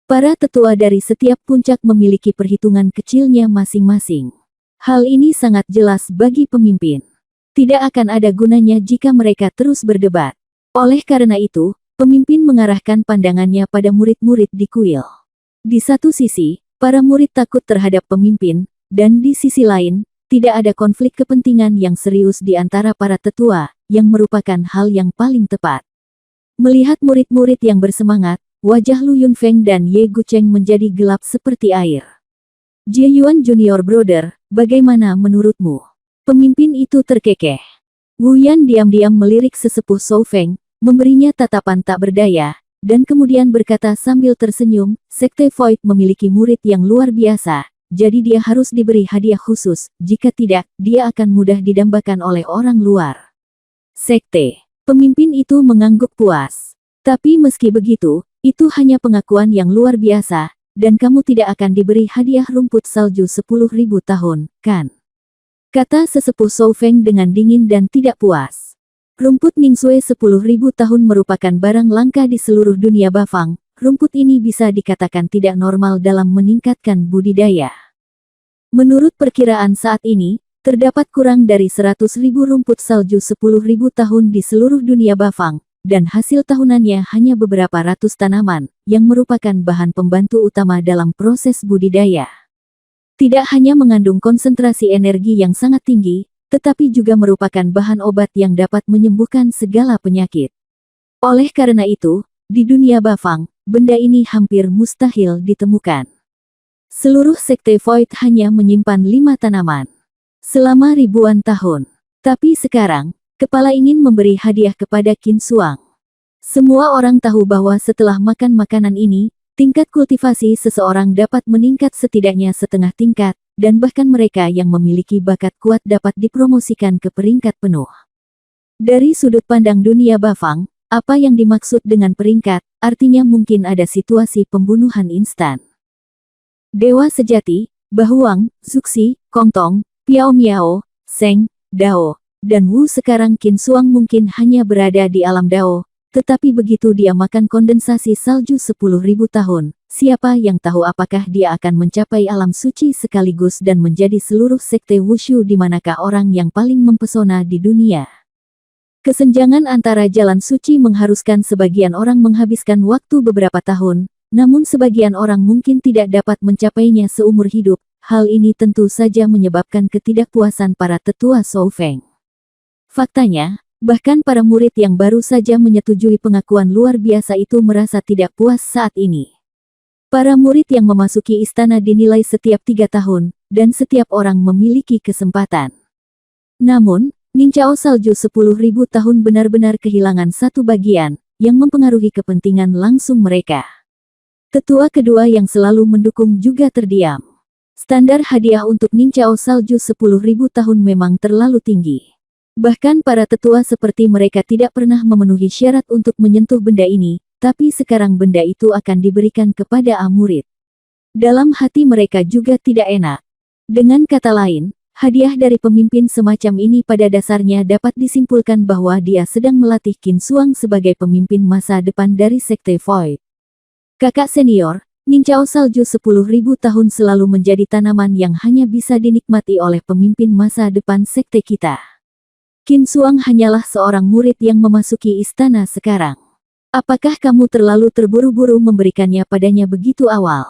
Para tetua dari setiap puncak memiliki perhitungan kecilnya masing-masing. Hal ini sangat jelas bagi pemimpin. Tidak akan ada gunanya jika mereka terus berdebat. Oleh karena itu, pemimpin mengarahkan pandangannya pada murid-murid di kuil. Di satu sisi, para murid takut terhadap pemimpin, dan di sisi lain, tidak ada konflik kepentingan yang serius di antara para tetua, yang merupakan hal yang paling tepat. Melihat murid-murid yang bersemangat, wajah Lu Yunfeng dan Ye Gucheng menjadi gelap seperti air. Jie Yuan Junior Brother, bagaimana menurutmu? Pemimpin itu terkekeh. Wu Yan diam-diam melirik sesepuh Shou Feng, memberinya tatapan tak berdaya, dan kemudian berkata sambil tersenyum, Sekte Void memiliki murid yang luar biasa, jadi dia harus diberi hadiah khusus, jika tidak, dia akan mudah didambakan oleh orang luar. Sekte. Pemimpin itu mengangguk puas. Tapi meski begitu, itu hanya pengakuan yang luar biasa, dan kamu tidak akan diberi hadiah rumput salju 10.000 tahun, kan? Kata sesepuh Shou Feng dengan dingin dan tidak puas. Rumput Ningsue 10.000 tahun merupakan barang langka di seluruh dunia Bafang. Rumput ini bisa dikatakan tidak normal dalam meningkatkan budidaya. Menurut perkiraan saat ini, terdapat kurang dari 100.000 rumput salju 10.000 tahun di seluruh dunia Bafang, dan hasil tahunannya hanya beberapa ratus tanaman, yang merupakan bahan pembantu utama dalam proses budidaya. Tidak hanya mengandung konsentrasi energi yang sangat tinggi, tetapi juga merupakan bahan obat yang dapat menyembuhkan segala penyakit. Oleh karena itu, di dunia Bafang, benda ini hampir mustahil ditemukan. Seluruh Sekte Void hanya menyimpan 5 tanaman. Selama ribuan tahun. Tapi sekarang, kepala ingin memberi hadiah kepada Qin Suang. Semua orang tahu bahwa setelah makan makanan ini, tingkat kultivasi seseorang dapat meningkat setidaknya setengah tingkat, dan bahkan mereka yang memiliki bakat kuat dapat dipromosikan ke peringkat penuh. Dari sudut pandang dunia Bafang, apa yang dimaksud dengan peringkat, artinya mungkin ada situasi pembunuhan instan. Dewa sejati, Bahuang, Zuxi, Kongtong, Piao Miao, Seng, Dao, dan Wu sekarang Qin Suang mungkin hanya berada di alam Dao, tetapi begitu dia makan kondensasi salju 10.000 tahun, siapa yang tahu apakah dia akan mencapai alam suci sekaligus dan menjadi seluruh sekte Wushu di manakah orang yang paling mempesona di dunia. Kesenjangan antara jalan suci mengharuskan sebagian orang menghabiskan waktu beberapa tahun, namun sebagian orang mungkin tidak dapat mencapainya seumur hidup. Hal ini tentu saja menyebabkan ketidakpuasan para tetua Shou Feng. Faktanya, bahkan para murid yang baru saja menyetujui pengakuan luar biasa itu merasa tidak puas saat ini. Para murid yang memasuki istana dinilai setiap 3 tahun, dan setiap orang memiliki kesempatan. Namun, Nincao salju 10.000 tahun benar-benar kehilangan satu bagian, yang mempengaruhi kepentingan langsung mereka. Tetua kedua yang selalu mendukung juga terdiam. Standar hadiah untuk Nincao salju 10.000 tahun memang terlalu tinggi. Bahkan para tetua seperti mereka tidak pernah memenuhi syarat untuk menyentuh benda ini, tapi sekarang benda itu akan diberikan kepada murid. Dalam hati mereka juga tidak enak. Dengan kata lain, hadiah dari pemimpin semacam ini pada dasarnya dapat disimpulkan bahwa dia sedang melatih Qin Suang sebagai pemimpin masa depan dari Sekte Void. Kakak senior, Nincao salju 10.000 tahun selalu menjadi tanaman yang hanya bisa dinikmati oleh pemimpin masa depan sekte kita. Qin Suang hanyalah seorang murid yang memasuki istana sekarang. Apakah kamu terlalu terburu-buru memberikannya padanya begitu awal?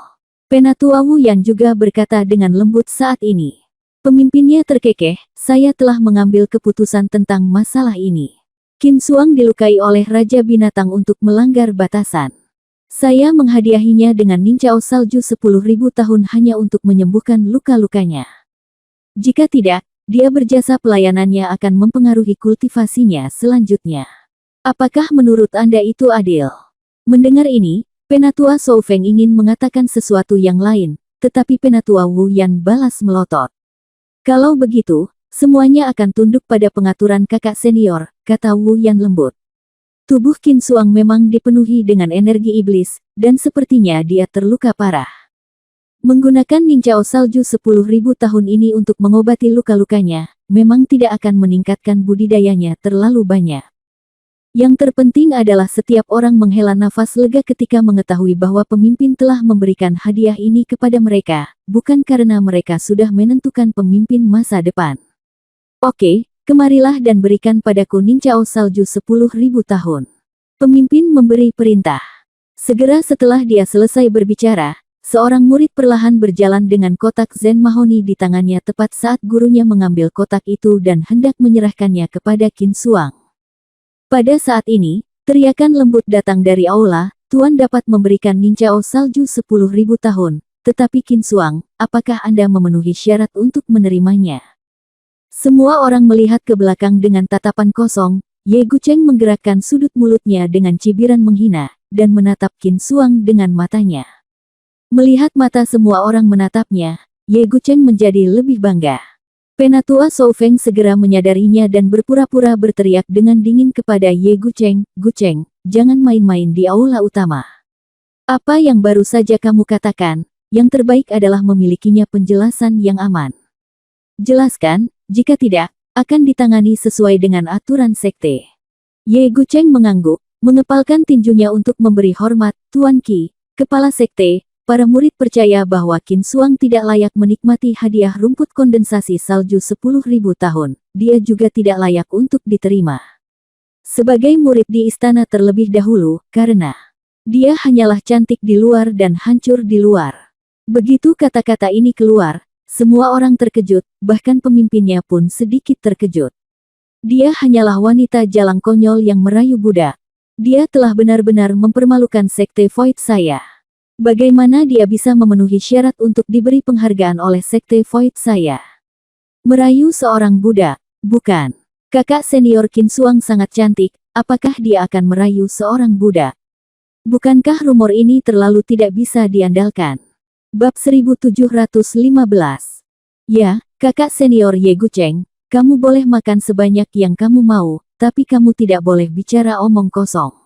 Penatua Wu Yan juga berkata dengan lembut saat ini. Pemimpinnya terkekeh, saya telah mengambil keputusan tentang masalah ini. Qin Suang dilukai oleh Raja Binatang untuk melanggar batasan. Saya menghadiahinya dengan Nincao salju 10.000 tahun hanya untuk menyembuhkan luka-lukanya. Jika tidak, dia berjasa pelayanannya akan mempengaruhi kultivasinya selanjutnya. Apakah menurut Anda itu adil? Mendengar ini, Penatua Shou Feng ingin mengatakan sesuatu yang lain, tetapi Penatua Wu Yan balas melotot. Kalau begitu, semuanya akan tunduk pada pengaturan kakak senior, kata Wu Yan lembut. Tubuh Qin Suang memang dipenuhi dengan energi iblis, dan sepertinya dia terluka parah. Menggunakan Nincao salju 10.000 tahun ini untuk mengobati luka-lukanya, memang tidak akan meningkatkan budidayanya terlalu banyak. Yang terpenting adalah setiap orang menghela nafas lega ketika mengetahui bahwa pemimpin telah memberikan hadiah ini kepada mereka, bukan karena mereka sudah menentukan pemimpin masa depan. Oke, kemarilah dan berikan padaku Ninjao Salju 10.000 tahun. Pemimpin memberi perintah. Segera setelah dia selesai berbicara, seorang murid perlahan berjalan dengan kotak Zen mahoni di tangannya tepat saat gurunya mengambil kotak itu dan hendak menyerahkannya kepada Qin Xuang. Pada saat ini, teriakan lembut datang dari aula, Tuan dapat memberikan Ninjao Salju 10.000 tahun, tetapi Qin Xuang, apakah Anda memenuhi syarat untuk menerimanya? Semua orang melihat ke belakang dengan tatapan kosong. Ye Gucheng menggerakkan sudut mulutnya dengan cibiran menghina, dan menatap Qin Xuang dengan matanya. Melihat mata semua orang menatapnya, Ye Gucheng menjadi lebih bangga. Penatua Shou Feng segera menyadarinya dan berpura-pura berteriak dengan dingin kepada Ye Gucheng, "Gucheng, jangan main-main di aula utama. Apa yang baru saja kamu katakan, yang terbaik adalah memilikinya penjelasan yang aman. Jelaskan, jika tidak, akan ditangani sesuai dengan aturan sekte." Ye Gucheng mengangguk, mengepalkan tinjunya untuk memberi hormat. "Tuan Qi, kepala sekte, para murid percaya bahwa Qin Xuang tidak layak menikmati hadiah rumput kondensasi salju 10.000 tahun. Dia juga tidak layak untuk diterima sebagai murid di istana terlebih dahulu, karena dia hanyalah cantik di luar dan hancur di luar." Begitu kata-kata ini keluar, semua orang terkejut, bahkan pemimpinnya pun sedikit terkejut. Dia hanyalah wanita jalang konyol yang merayu budak. Dia telah benar-benar mempermalukan sekte Void saya. Bagaimana dia bisa memenuhi syarat untuk diberi penghargaan oleh sekte Void saya? Merayu seorang budak, bukan. Kakak senior Qin Xuang sangat cantik, apakah dia akan merayu seorang budak? Bukankah rumor ini terlalu tidak bisa diandalkan? Bab 1715. Ya, kakak senior Ye Gucheng, kamu boleh makan sebanyak yang kamu mau, tapi kamu tidak boleh bicara omong kosong.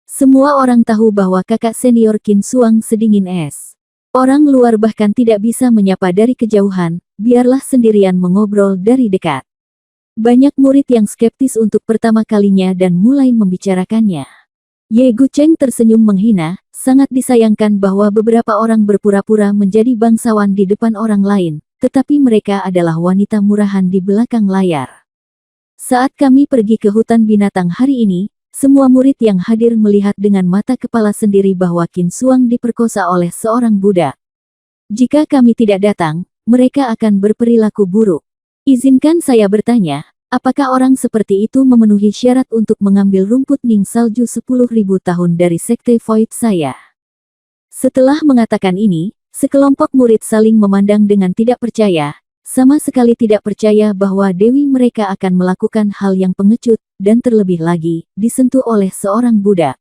Semua orang tahu bahwa kakak senior Qin Xuang sedingin es. Orang luar bahkan tidak bisa menyapa dari kejauhan, biarlah sendirian mengobrol dari dekat. Banyak murid yang skeptis untuk pertama kalinya dan mulai membicarakannya. Ye Gucheng tersenyum menghina, sangat disayangkan bahwa beberapa orang berpura-pura menjadi bangsawan di depan orang lain, tetapi mereka adalah wanita murahan di belakang layar. Saat kami pergi ke hutan binatang hari ini, semua murid yang hadir melihat dengan mata kepala sendiri bahwa Qin Xuang diperkosa oleh seorang budak. Jika kami tidak datang, mereka akan berperilaku buruk. Izinkan saya bertanya, apakah orang seperti itu memenuhi syarat untuk mengambil rumput Ning Salju 10.000 tahun dari sekte Void saya? Setelah mengatakan ini, sekelompok murid saling memandang dengan tidak percaya, sama sekali tidak percaya bahwa dewi mereka akan melakukan hal yang pengecut, dan terlebih lagi, disentuh oleh seorang budak.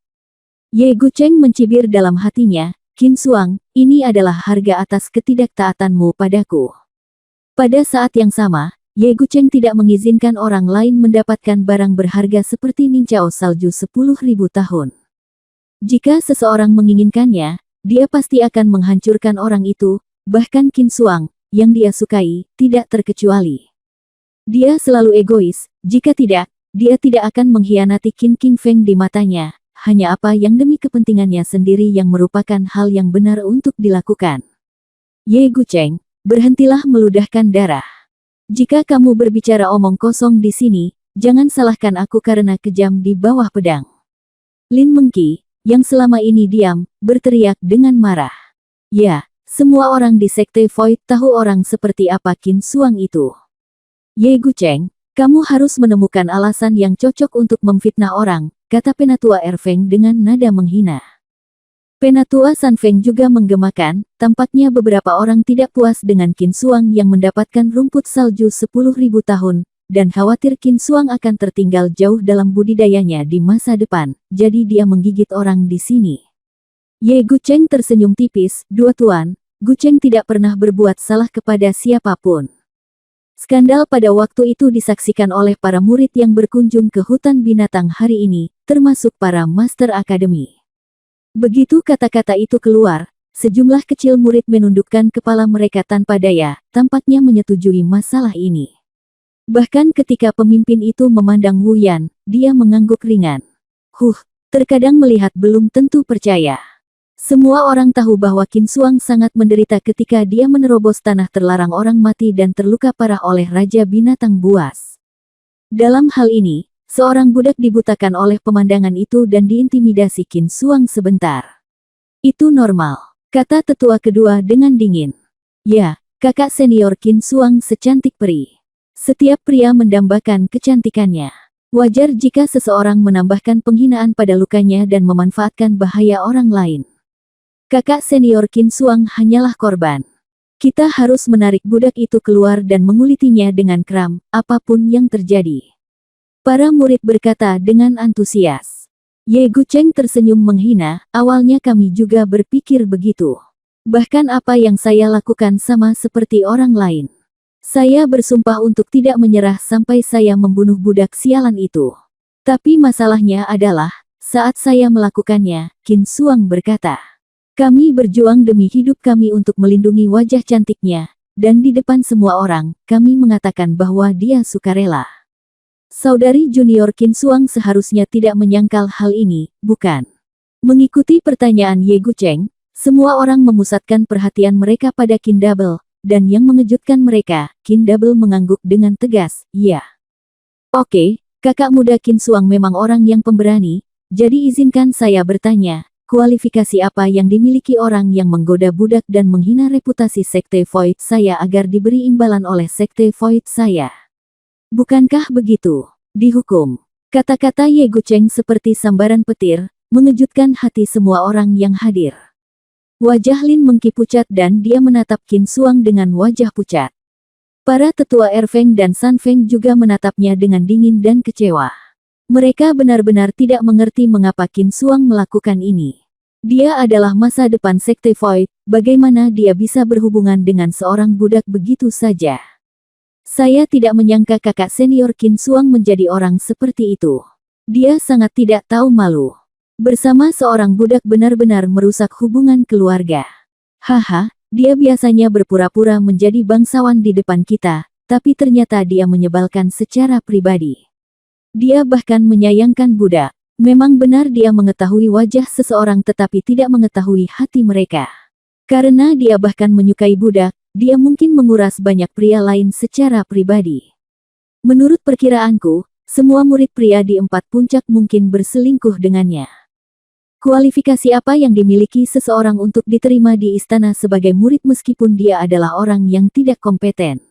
Ye Gucheng mencibir dalam hatinya, "Qin Xuang, ini adalah harga atas ketidaktaatanmu padaku." Pada saat yang sama, Ye Gucheng tidak mengizinkan orang lain mendapatkan barang berharga seperti Ninjao Salju 10.000 tahun. Jika seseorang menginginkannya, dia pasti akan menghancurkan orang itu, bahkan Qin Xuang, yang dia sukai, tidak terkecuali. Dia selalu egois, jika tidak, dia tidak akan mengkhianati Qin King Feng di matanya, hanya apa yang demi kepentingannya sendiri yang merupakan hal yang benar untuk dilakukan. Ye Gucheng, berhentilah meludahkan darah. Jika kamu berbicara omong kosong di sini, jangan salahkan aku karena kejam di bawah pedang. Lin Mengqi, yang selama ini diam, berteriak dengan marah. Ya, semua orang di sekte Void tahu orang seperti apa Qin Xuang itu. Ye Gucheng, kamu harus menemukan alasan yang cocok untuk memfitnah orang, kata Penatua Erfeng dengan nada menghina. Penatua San Feng juga menggemakan, tampaknya beberapa orang tidak puas dengan Qin Xuang yang mendapatkan rumput salju 10.000 tahun, dan khawatir Qin Xuang akan tertinggal jauh dalam budidayanya di masa depan, jadi dia menggigit orang di sini. Ye Gucheng tersenyum tipis, "Dua tuan, Gucheng tidak pernah berbuat salah kepada siapapun." Skandal pada waktu itu disaksikan oleh para murid yang berkunjung ke hutan binatang hari ini, termasuk para Master Akademi. Begitu kata-kata itu keluar, sejumlah kecil murid menundukkan kepala mereka tanpa daya, tampaknya menyetujui masalah ini. Bahkan ketika pemimpin itu memandang Wu Yan, dia mengangguk ringan. Terkadang melihat belum tentu percaya. Semua orang tahu bahwa Qin Xuang sangat menderita ketika dia menerobos tanah terlarang orang mati dan terluka parah oleh Raja Binatang Buas. Dalam hal ini, seorang budak dibutakan oleh pemandangan itu dan diintimidasi Qin Xuang sebentar. Itu normal, kata tetua kedua dengan dingin. Ya, kakak senior Qin Xuang secantik peri. Setiap pria mendambakan kecantikannya. Wajar jika seseorang menambahkan penghinaan pada lukanya dan memanfaatkan bahaya orang lain. Kakak senior Qin Xuang hanyalah korban. Kita harus menarik budak itu keluar dan mengulitinya dengan kram, apapun yang terjadi. Para murid berkata dengan antusias. Ye Gucheng tersenyum menghina, awalnya kami juga berpikir begitu. Bahkan apa yang saya lakukan sama seperti orang lain. Saya bersumpah untuk tidak menyerah sampai saya membunuh budak sialan itu. Tapi masalahnya adalah, saat saya melakukannya, Qin Xuang berkata. Kami berjuang demi hidup kami untuk melindungi wajah cantiknya, dan di depan semua orang, kami mengatakan bahwa dia sukarela. Saudari junior Qin Xuang seharusnya tidak menyangkal hal ini, bukan? Mengikuti pertanyaan Ye Gucheng, semua orang memusatkan perhatian mereka pada Qin Double, dan yang mengejutkan mereka, Qin Double mengangguk dengan tegas, iya. Oke, kakak muda Qin Xuang memang orang yang pemberani, jadi izinkan saya bertanya. Kualifikasi apa yang dimiliki orang yang menggoda budak dan menghina reputasi Sekte Void saya agar diberi imbalan oleh Sekte Void saya? Bukankah begitu? Dihukum. Kata-kata Ye Gucheng seperti sambaran petir, mengejutkan hati semua orang yang hadir. Wajah Lin Mengki pucat dan dia menatap Qin Xuang dengan wajah pucat. Para tetua Erfeng dan San Feng juga menatapnya dengan dingin dan kecewa. Mereka benar-benar tidak mengerti mengapa Qin Xuang melakukan ini. Dia adalah masa depan Sekte Void, bagaimana dia bisa berhubungan dengan seorang budak begitu saja? Saya tidak menyangka kakak senior Qin Xuang menjadi orang seperti itu. Dia sangat tidak tahu malu. Bersama seorang budak benar-benar merusak hubungan keluarga. Haha, dia biasanya berpura-pura menjadi bangsawan di depan kita, tapi ternyata dia menyebalkan secara pribadi. Dia bahkan menyayangkan budak. Memang benar dia mengetahui wajah seseorang tetapi tidak mengetahui hati mereka. Karena dia bahkan menyukai budak, dia mungkin menguras banyak pria lain secara pribadi. Menurut perkiraanku, semua murid pria di 4 puncak mungkin berselingkuh dengannya. Kualifikasi apa yang dimiliki seseorang untuk diterima di istana sebagai murid meskipun dia adalah orang yang tidak kompeten?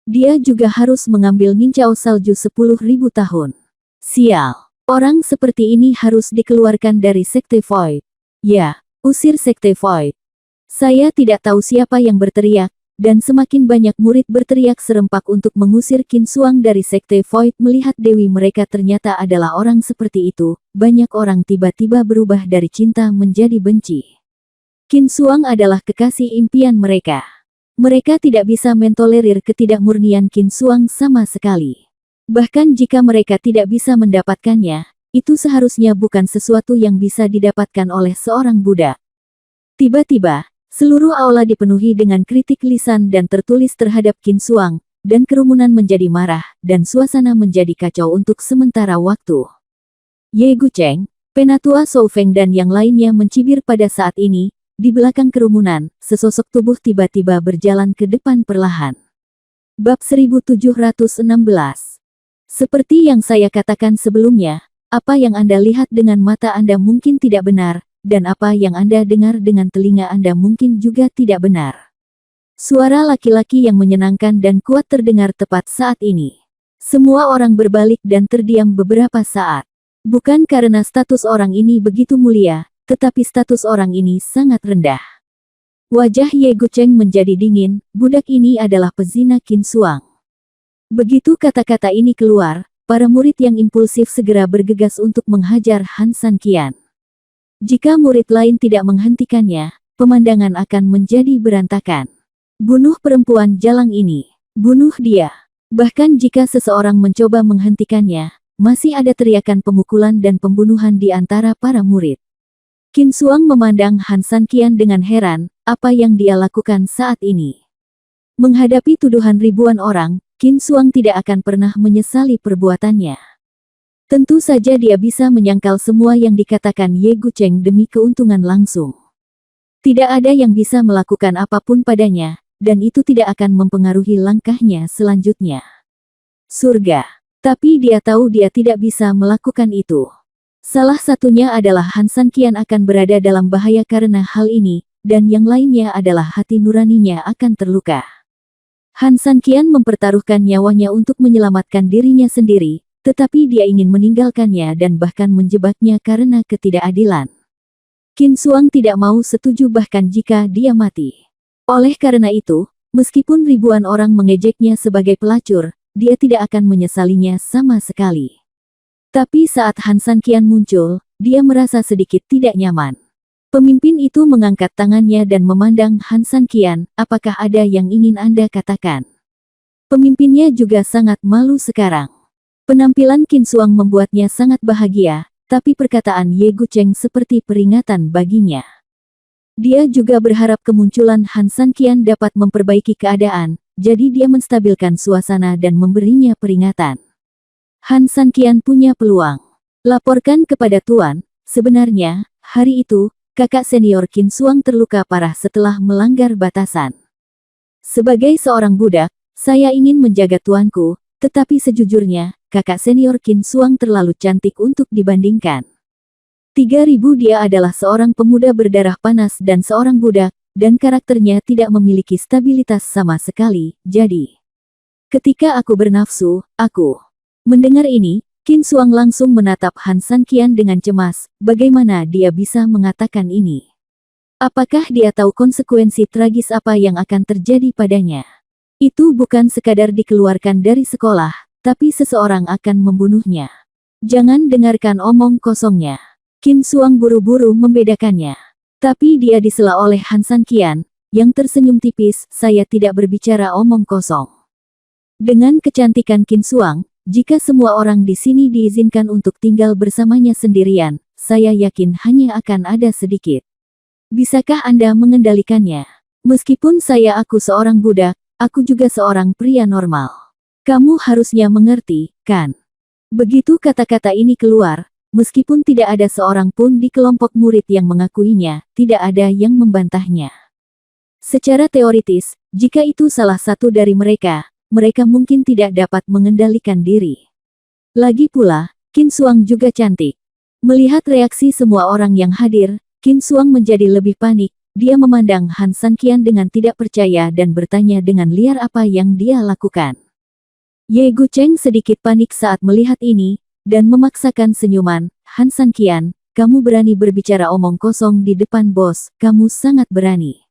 Dia juga harus mengambil nincau salju 10.000 tahun. Sial. Orang seperti ini harus dikeluarkan dari Sekte Void. Ya, usir Sekte Void. Saya tidak tahu siapa yang berteriak, dan semakin banyak murid berteriak serempak untuk mengusir Qin Xuang dari Sekte Void melihat dewi mereka ternyata adalah orang seperti itu. Banyak orang tiba-tiba berubah dari cinta menjadi benci. Qin Xuang adalah kekasih impian mereka. Mereka tidak bisa mentolerir ketidakmurnian Qin Xuang sama sekali. Bahkan jika mereka tidak bisa mendapatkannya, itu seharusnya bukan sesuatu yang bisa didapatkan oleh seorang budak. Tiba-tiba, seluruh aula dipenuhi dengan kritik lisan dan tertulis terhadap Qin Xuang, dan kerumunan menjadi marah, dan suasana menjadi kacau untuk sementara waktu. Ye Gucheng, Penatua Shou Feng dan yang lainnya mencibir pada saat ini. Di belakang kerumunan, sesosok tubuh tiba-tiba berjalan ke depan perlahan. Bab 1716. Seperti yang saya katakan sebelumnya, apa yang Anda lihat dengan mata Anda mungkin tidak benar, dan apa yang Anda dengar dengan telinga Anda mungkin juga tidak benar. Suara laki-laki yang menyenangkan dan kuat terdengar tepat saat ini. Semua orang berbalik dan terdiam beberapa saat. Bukan karena status orang ini begitu mulia, tetapi status orang ini sangat rendah. Wajah Ye Gucheng menjadi dingin, budak ini adalah pezina Qin Xuang. Begitu kata-kata ini keluar, para murid yang impulsif segera bergegas untuk menghajar Han San Qian. Jika murid lain tidak menghentikannya, pemandangan akan menjadi berantakan. Bunuh perempuan jalang ini. Bunuh dia. Bahkan jika seseorang mencoba menghentikannya, masih ada teriakan pemukulan dan pembunuhan di antara para murid. Qin Xuang memandang Han San Qian dengan heran, apa yang dia lakukan saat ini. Menghadapi tuduhan ribuan orang, Qin Xuang tidak akan pernah menyesali perbuatannya. Tentu saja dia bisa menyangkal semua yang dikatakan Ye Gucheng demi keuntungan langsung. Tidak ada yang bisa melakukan apapun padanya, dan itu tidak akan mempengaruhi langkahnya selanjutnya. Surga. Tapi dia tahu dia tidak bisa melakukan itu. Salah satunya adalah Han San Qian akan berada dalam bahaya karena hal ini, dan yang lainnya adalah hati nuraninya akan terluka. Han San Qian mempertaruhkan nyawanya untuk menyelamatkan dirinya sendiri, tetapi dia ingin meninggalkannya dan bahkan menjebaknya karena ketidakadilan. Qin Xuang tidak mau setuju bahkan jika dia mati. Oleh karena itu, meskipun ribuan orang mengejeknya sebagai pelacur, dia tidak akan menyesalinya sama sekali. Tapi saat Han San Qian muncul, dia merasa sedikit tidak nyaman. Pemimpin itu mengangkat tangannya dan memandang Han San Qian, apakah ada yang ingin Anda katakan? Pemimpinnya juga sangat malu sekarang. Penampilan Qin Xuang membuatnya sangat bahagia, tapi perkataan Ye Gucheng seperti peringatan baginya. Dia juga berharap kemunculan Han San Qian dapat memperbaiki keadaan, jadi dia menstabilkan suasana dan memberinya peringatan. Han San Qian punya peluang. Laporkan kepada Tuan, sebenarnya, hari itu, kakak senior Qin Xuang terluka parah setelah melanggar batasan. Sebagai seorang budak, saya ingin menjaga tuanku, tetapi sejujurnya, kakak senior Qin Xuang terlalu cantik untuk dibandingkan. 3000 dia adalah seorang pemuda berdarah panas dan seorang budak, dan karakternya tidak memiliki stabilitas sama sekali, jadi. Ketika aku bernafsu, aku. Mendengar ini, Qin Xuang langsung menatap Han San Qian dengan cemas, bagaimana dia bisa mengatakan ini? Apakah dia tahu konsekuensi tragis apa yang akan terjadi padanya? Itu bukan sekadar dikeluarkan dari sekolah, tapi seseorang akan membunuhnya. Jangan dengarkan omong kosongnya. Qin Xuang buru-buru membedakannya. Tapi dia disela oleh Han San Qian, yang tersenyum tipis, saya tidak berbicara omong kosong. Dengan kecantikan Qin Xuang, jika semua orang di sini diizinkan untuk tinggal bersamanya sendirian, saya yakin hanya akan ada sedikit. Bisakah Anda mengendalikannya? Meskipun aku seorang budak, aku juga seorang pria normal. Kamu harusnya mengerti, kan? Begitu kata-kata ini keluar, meskipun tidak ada seorang pun di kelompok murid yang mengakuinya, tidak ada yang membantahnya. Secara teoritis, jika itu salah satu dari mereka, mereka mungkin tidak dapat mengendalikan diri. Lagi pula, Qin Xuang juga cantik. Melihat reaksi semua orang yang hadir, Qin Xuang menjadi lebih panik. Dia memandang Han San Qian dengan tidak percaya dan bertanya dengan liar apa yang dia lakukan. Ye Gucheng sedikit panik saat melihat ini, dan memaksakan senyuman. Han San Qian, kamu berani berbicara omong kosong di depan bos, kamu sangat berani.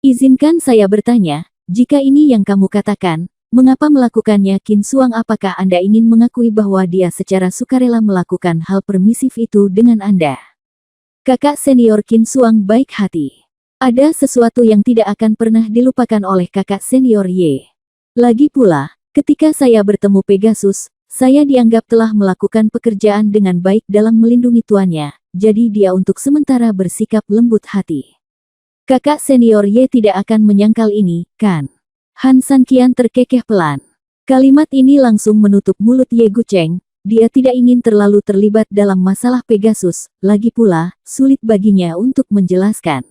Izinkan saya bertanya, jika ini yang kamu katakan, mengapa melakukannya Qin Xuang? Apakah Anda ingin mengakui bahwa dia secara sukarela melakukan hal permisif itu dengan Anda? Kakak senior Qin Xuang baik hati. Ada sesuatu yang tidak akan pernah dilupakan oleh kakak senior Ye. Lagi pula, ketika saya bertemu Pegasus, saya dianggap telah melakukan pekerjaan dengan baik dalam melindungi tuannya, jadi dia untuk sementara bersikap lembut hati. Kakak senior Ye tidak akan menyangkal ini, kan? Han San Qian terkekeh pelan. Kalimat ini langsung menutup mulut Ye Gucheng, dia tidak ingin terlalu terlibat dalam masalah Pegasus, lagi pula, sulit baginya untuk menjelaskan.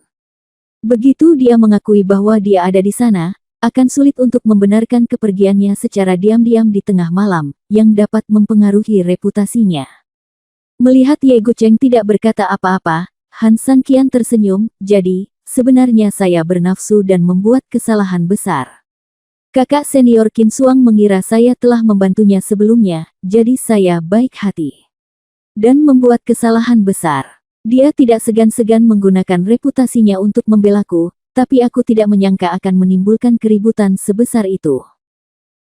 Begitu dia mengakui bahwa dia ada di sana, akan sulit untuk membenarkan kepergiannya secara diam-diam di tengah malam, yang dapat mempengaruhi reputasinya. Melihat Ye Gucheng tidak berkata apa-apa, Han San Qian tersenyum, jadi, sebenarnya saya bernafsu dan membuat kesalahan besar. Kakak senior Qin Xuang mengira saya telah membantunya sebelumnya, jadi saya baik hati. Dan membuat kesalahan besar. Dia tidak segan-segan menggunakan reputasinya untuk membelaku, tapi aku tidak menyangka akan menimbulkan keributan sebesar itu.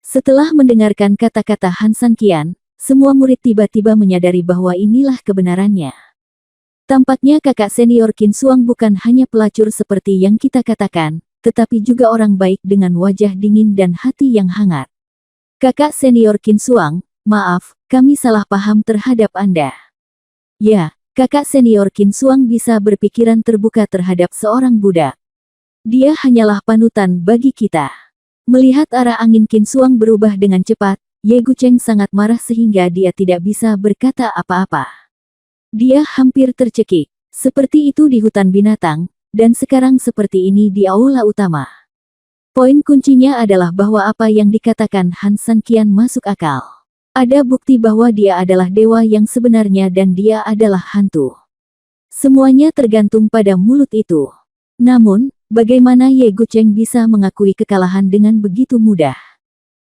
Setelah mendengarkan kata-kata Han San Qian, semua murid tiba-tiba menyadari bahwa inilah kebenarannya. Tampaknya kakak senior Qin Xuang bukan hanya pelacur seperti yang kita katakan, tetapi juga orang baik dengan wajah dingin dan hati yang hangat. Kakak senior Qin Xuang, maaf, kami salah paham terhadap Anda. Ya, kakak senior Qin Xuang bisa berpikiran terbuka terhadap seorang budak. Dia hanyalah panutan bagi kita. Melihat arah angin Qin Xuang berubah dengan cepat, Ye Gucheng sangat marah sehingga dia tidak bisa berkata apa-apa. Dia hampir tercekik. Seperti itu di hutan binatang, dan sekarang seperti ini di aula utama. Poin kuncinya adalah bahwa apa yang dikatakan Han San Qian masuk akal. Ada bukti bahwa dia adalah dewa yang sebenarnya dan dia adalah hantu. Semuanya tergantung pada mulut itu. Namun, bagaimana Ye Gucheng bisa mengakui kekalahan dengan begitu mudah?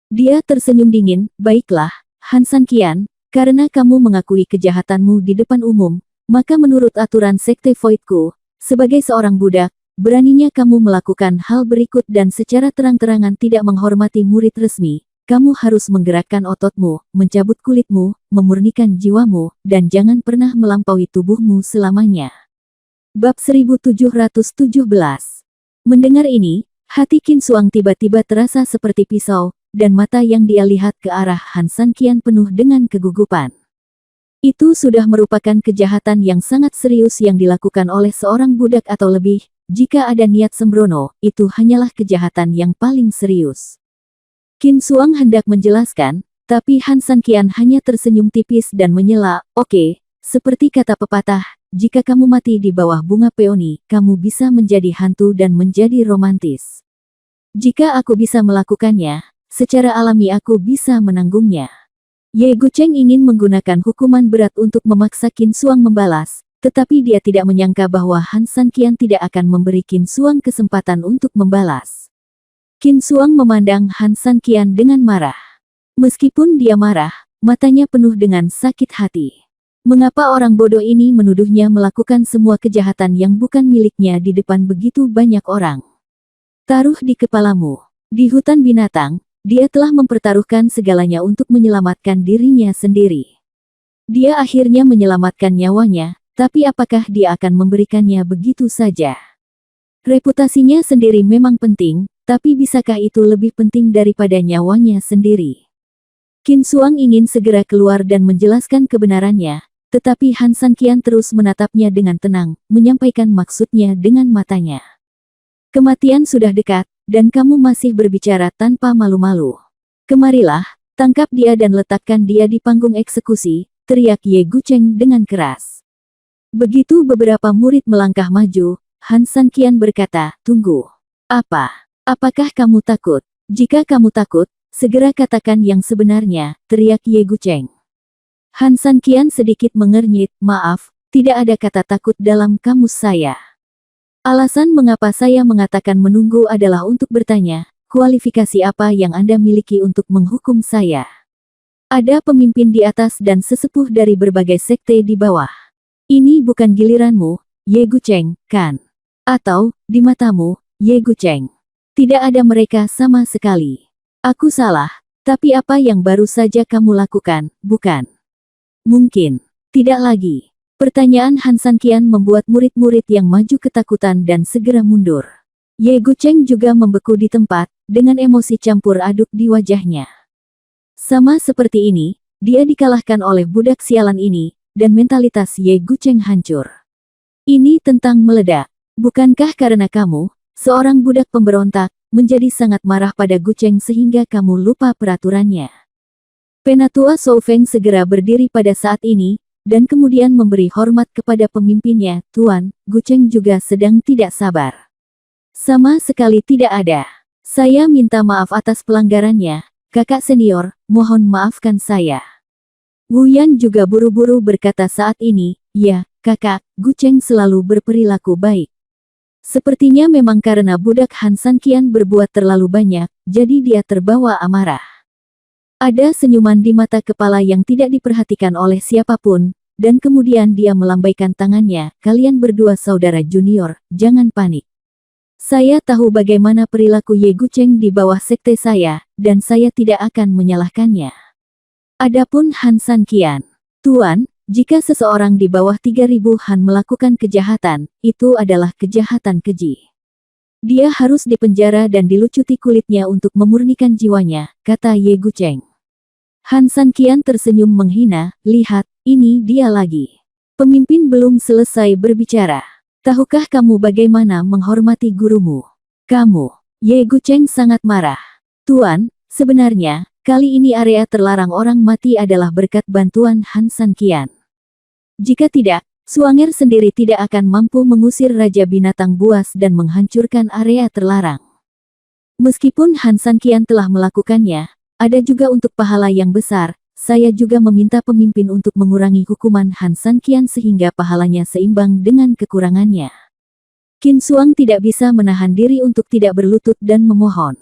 Dia tersenyum dingin, baiklah, Han San Qian, karena kamu mengakui kejahatanmu di depan umum, maka menurut aturan Sekte Voidku, sebagai seorang budak, beraninya kamu melakukan hal berikut dan secara terang-terangan tidak menghormati murid resmi, kamu harus menggerakkan ototmu, mencabut kulitmu, memurnikan jiwamu, dan jangan pernah melampaui tubuhmu selamanya. Bab 1717. Mendengar ini, hati Qin Suang tiba-tiba terasa seperti pisau, dan mata yang dia lihat ke arah Han San Qian penuh dengan kegugupan. Itu sudah merupakan kejahatan yang sangat serius yang dilakukan oleh seorang budak atau lebih, jika ada niat sembrono, itu hanyalah kejahatan yang paling serius. Qin Suang hendak menjelaskan, tapi Han San Qian hanya tersenyum tipis dan menyela, oke, seperti kata pepatah, jika kamu mati di bawah bunga peoni, kamu bisa menjadi hantu dan menjadi romantis. Jika aku bisa melakukannya, secara alami aku bisa menanggungnya. Ye Gucheng ingin menggunakan hukuman berat untuk memaksa Qin Suang membalas, tetapi dia tidak menyangka bahwa Han San Qian tidak akan memberi Qin Suang kesempatan untuk membalas. Qin Suang memandang Han San Qian dengan marah. Meskipun dia marah, matanya penuh dengan sakit hati. Mengapa orang bodoh ini menuduhnya melakukan semua kejahatan yang bukan miliknya di depan begitu banyak orang? Taruh di kepalamu, di hutan binatang, dia telah mempertaruhkan segalanya untuk menyelamatkan dirinya sendiri. Dia akhirnya menyelamatkan nyawanya, tapi apakah dia akan memberikannya begitu saja? Reputasinya sendiri memang penting, tapi bisakah itu lebih penting daripada nyawanya sendiri? Qin Suang ingin segera keluar dan menjelaskan kebenarannya, tetapi Han San Qian terus menatapnya dengan tenang, menyampaikan maksudnya dengan matanya. Kematian sudah dekat, dan kamu masih berbicara tanpa malu-malu. Kemarilah, tangkap dia dan letakkan dia di panggung eksekusi, teriak Ye Gucheng dengan keras. Begitu beberapa murid melangkah maju, Han San Qian berkata, tunggu. Apa? Apakah kamu takut? Jika kamu takut, segera katakan yang sebenarnya, teriak Ye Gucheng. Han San Qian sedikit mengernyit, maaf, tidak ada kata takut dalam kamus saya. Alasan mengapa saya mengatakan menunggu adalah untuk bertanya, kualifikasi apa yang Anda miliki untuk menghukum saya? Ada pemimpin di atas dan sesepuh dari berbagai sekte di bawah. Ini bukan giliranmu, Ye Gucheng, kan? Atau, di matamu, Ye Gucheng? Tidak ada mereka sama sekali. Aku salah, tapi apa yang baru saja kamu lakukan, bukan? Mungkin. Tidak lagi. Pertanyaan Han San Qian membuat murid-murid yang maju ketakutan dan segera mundur. Ye Gucheng juga membeku di tempat, dengan emosi campur aduk di wajahnya. Sama seperti ini, dia dikalahkan oleh budak sialan ini, dan mentalitas Ye Gucheng hancur. Ini tentang meledak. Bukankah karena kamu, seorang budak pemberontak, menjadi sangat marah pada Gucheng sehingga kamu lupa peraturannya? Penatua Shou Feng segera berdiri pada saat ini, dan kemudian memberi hormat kepada pemimpinnya, Tuan, Gucheng juga sedang tidak sabar. Sama sekali tidak ada. Saya minta maaf atas pelanggarannya, kakak senior, mohon maafkan saya. Wu Yan juga buru-buru berkata saat ini, ya, kakak, Gucheng selalu berperilaku baik. Sepertinya memang karena budak Han San Qian berbuat terlalu banyak, jadi dia terbawa amarah. Ada senyuman di mata kepala yang tidak diperhatikan oleh siapapun, dan kemudian dia melambaikan tangannya, kalian berdua saudara junior, jangan panik. Saya tahu bagaimana perilaku Ye Gucheng di bawah sekte saya, dan saya tidak akan menyalahkannya. Adapun Han San Qian, Tuan, jika seseorang di bawah 3000 Han melakukan kejahatan, itu adalah kejahatan keji. Dia harus dipenjara dan dilucuti kulitnya untuk memurnikan jiwanya, kata Ye Gucheng. Han San Qian tersenyum menghina, lihat, ini dia lagi. Pemimpin belum selesai berbicara. Tahukah kamu bagaimana menghormati gurumu? Kamu, Ye Gucheng sangat marah. Tuan, Sebenarnya, kali ini area terlarang orang mati adalah berkat bantuan Han San Qian. Jika tidak, Suanger sendiri tidak akan mampu mengusir Raja Binatang Buas dan menghancurkan area terlarang. Meskipun Han San Qian telah melakukannya, ada juga untuk pahala yang besar. Saya juga meminta pemimpin untuk mengurangi hukuman Han San Qian sehingga pahalanya seimbang dengan kekurangannya. Qin Suang tidak bisa menahan diri untuk tidak berlutut dan memohon.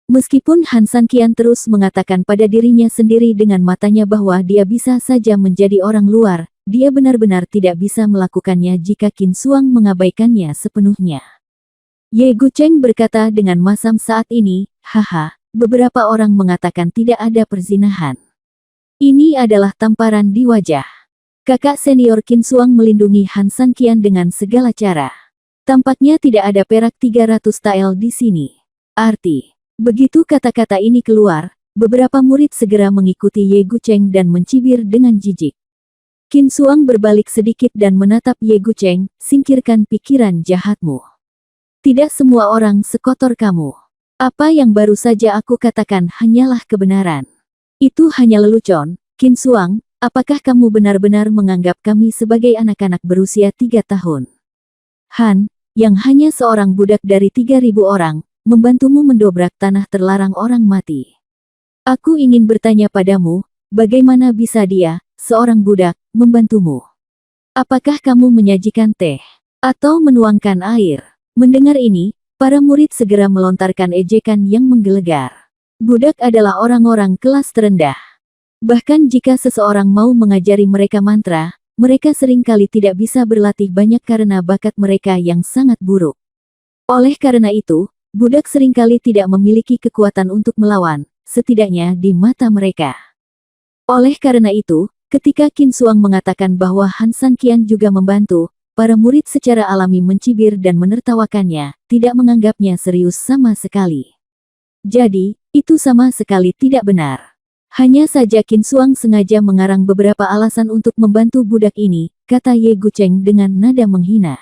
Meskipun Han San Qian terus mengatakan pada dirinya sendiri dengan matanya bahwa dia bisa saja menjadi orang luar, dia benar-benar tidak bisa melakukannya jika Qin Suang mengabaikannya sepenuhnya. Ye Gucheng berkata dengan masam saat ini, haha, beberapa orang mengatakan tidak ada perzinahan. Ini adalah tamparan di wajah. Kakak senior Qin Suang melindungi Han San Qian dengan segala cara. Tampaknya tidak ada perak 300 tael di sini. Arti, begitu kata-kata ini keluar, beberapa murid segera mengikuti Ye Gucheng dan mencibir dengan jijik. Qin Suang berbalik sedikit dan menatap Ye Gucheng, singkirkan pikiran jahatmu. Tidak semua orang sekotor kamu. Apa yang baru saja aku katakan hanyalah kebenaran. Itu hanya lelucon, Qin Suang, apakah kamu benar-benar menganggap kami sebagai anak-anak berusia 3 tahun? Han, yang hanya seorang budak dari 3.000 orang, membantumu mendobrak tanah terlarang orang mati. Aku ingin bertanya padamu, bagaimana bisa dia, seorang budak, membantumu? Apakah kamu menyajikan teh? Atau menuangkan air? Mendengar ini, para murid segera melontarkan ejekan yang menggelegar. Budak adalah orang-orang kelas terendah. Bahkan jika seseorang mau mengajari mereka mantra, mereka seringkali tidak bisa berlatih banyak karena bakat mereka yang sangat buruk. Oleh karena itu, budak seringkali tidak memiliki kekuatan untuk melawan, setidaknya di mata mereka. Oleh karena itu, ketika Qin Suang mengatakan bahwa Han San Qian juga membantu, para murid secara alami mencibir dan menertawakannya, tidak menganggapnya serius sama sekali. Jadi, itu sama sekali tidak benar. Hanya saja Qin Suang sengaja mengarang beberapa alasan untuk membantu budak ini, kata Ye Gucheng dengan nada menghina.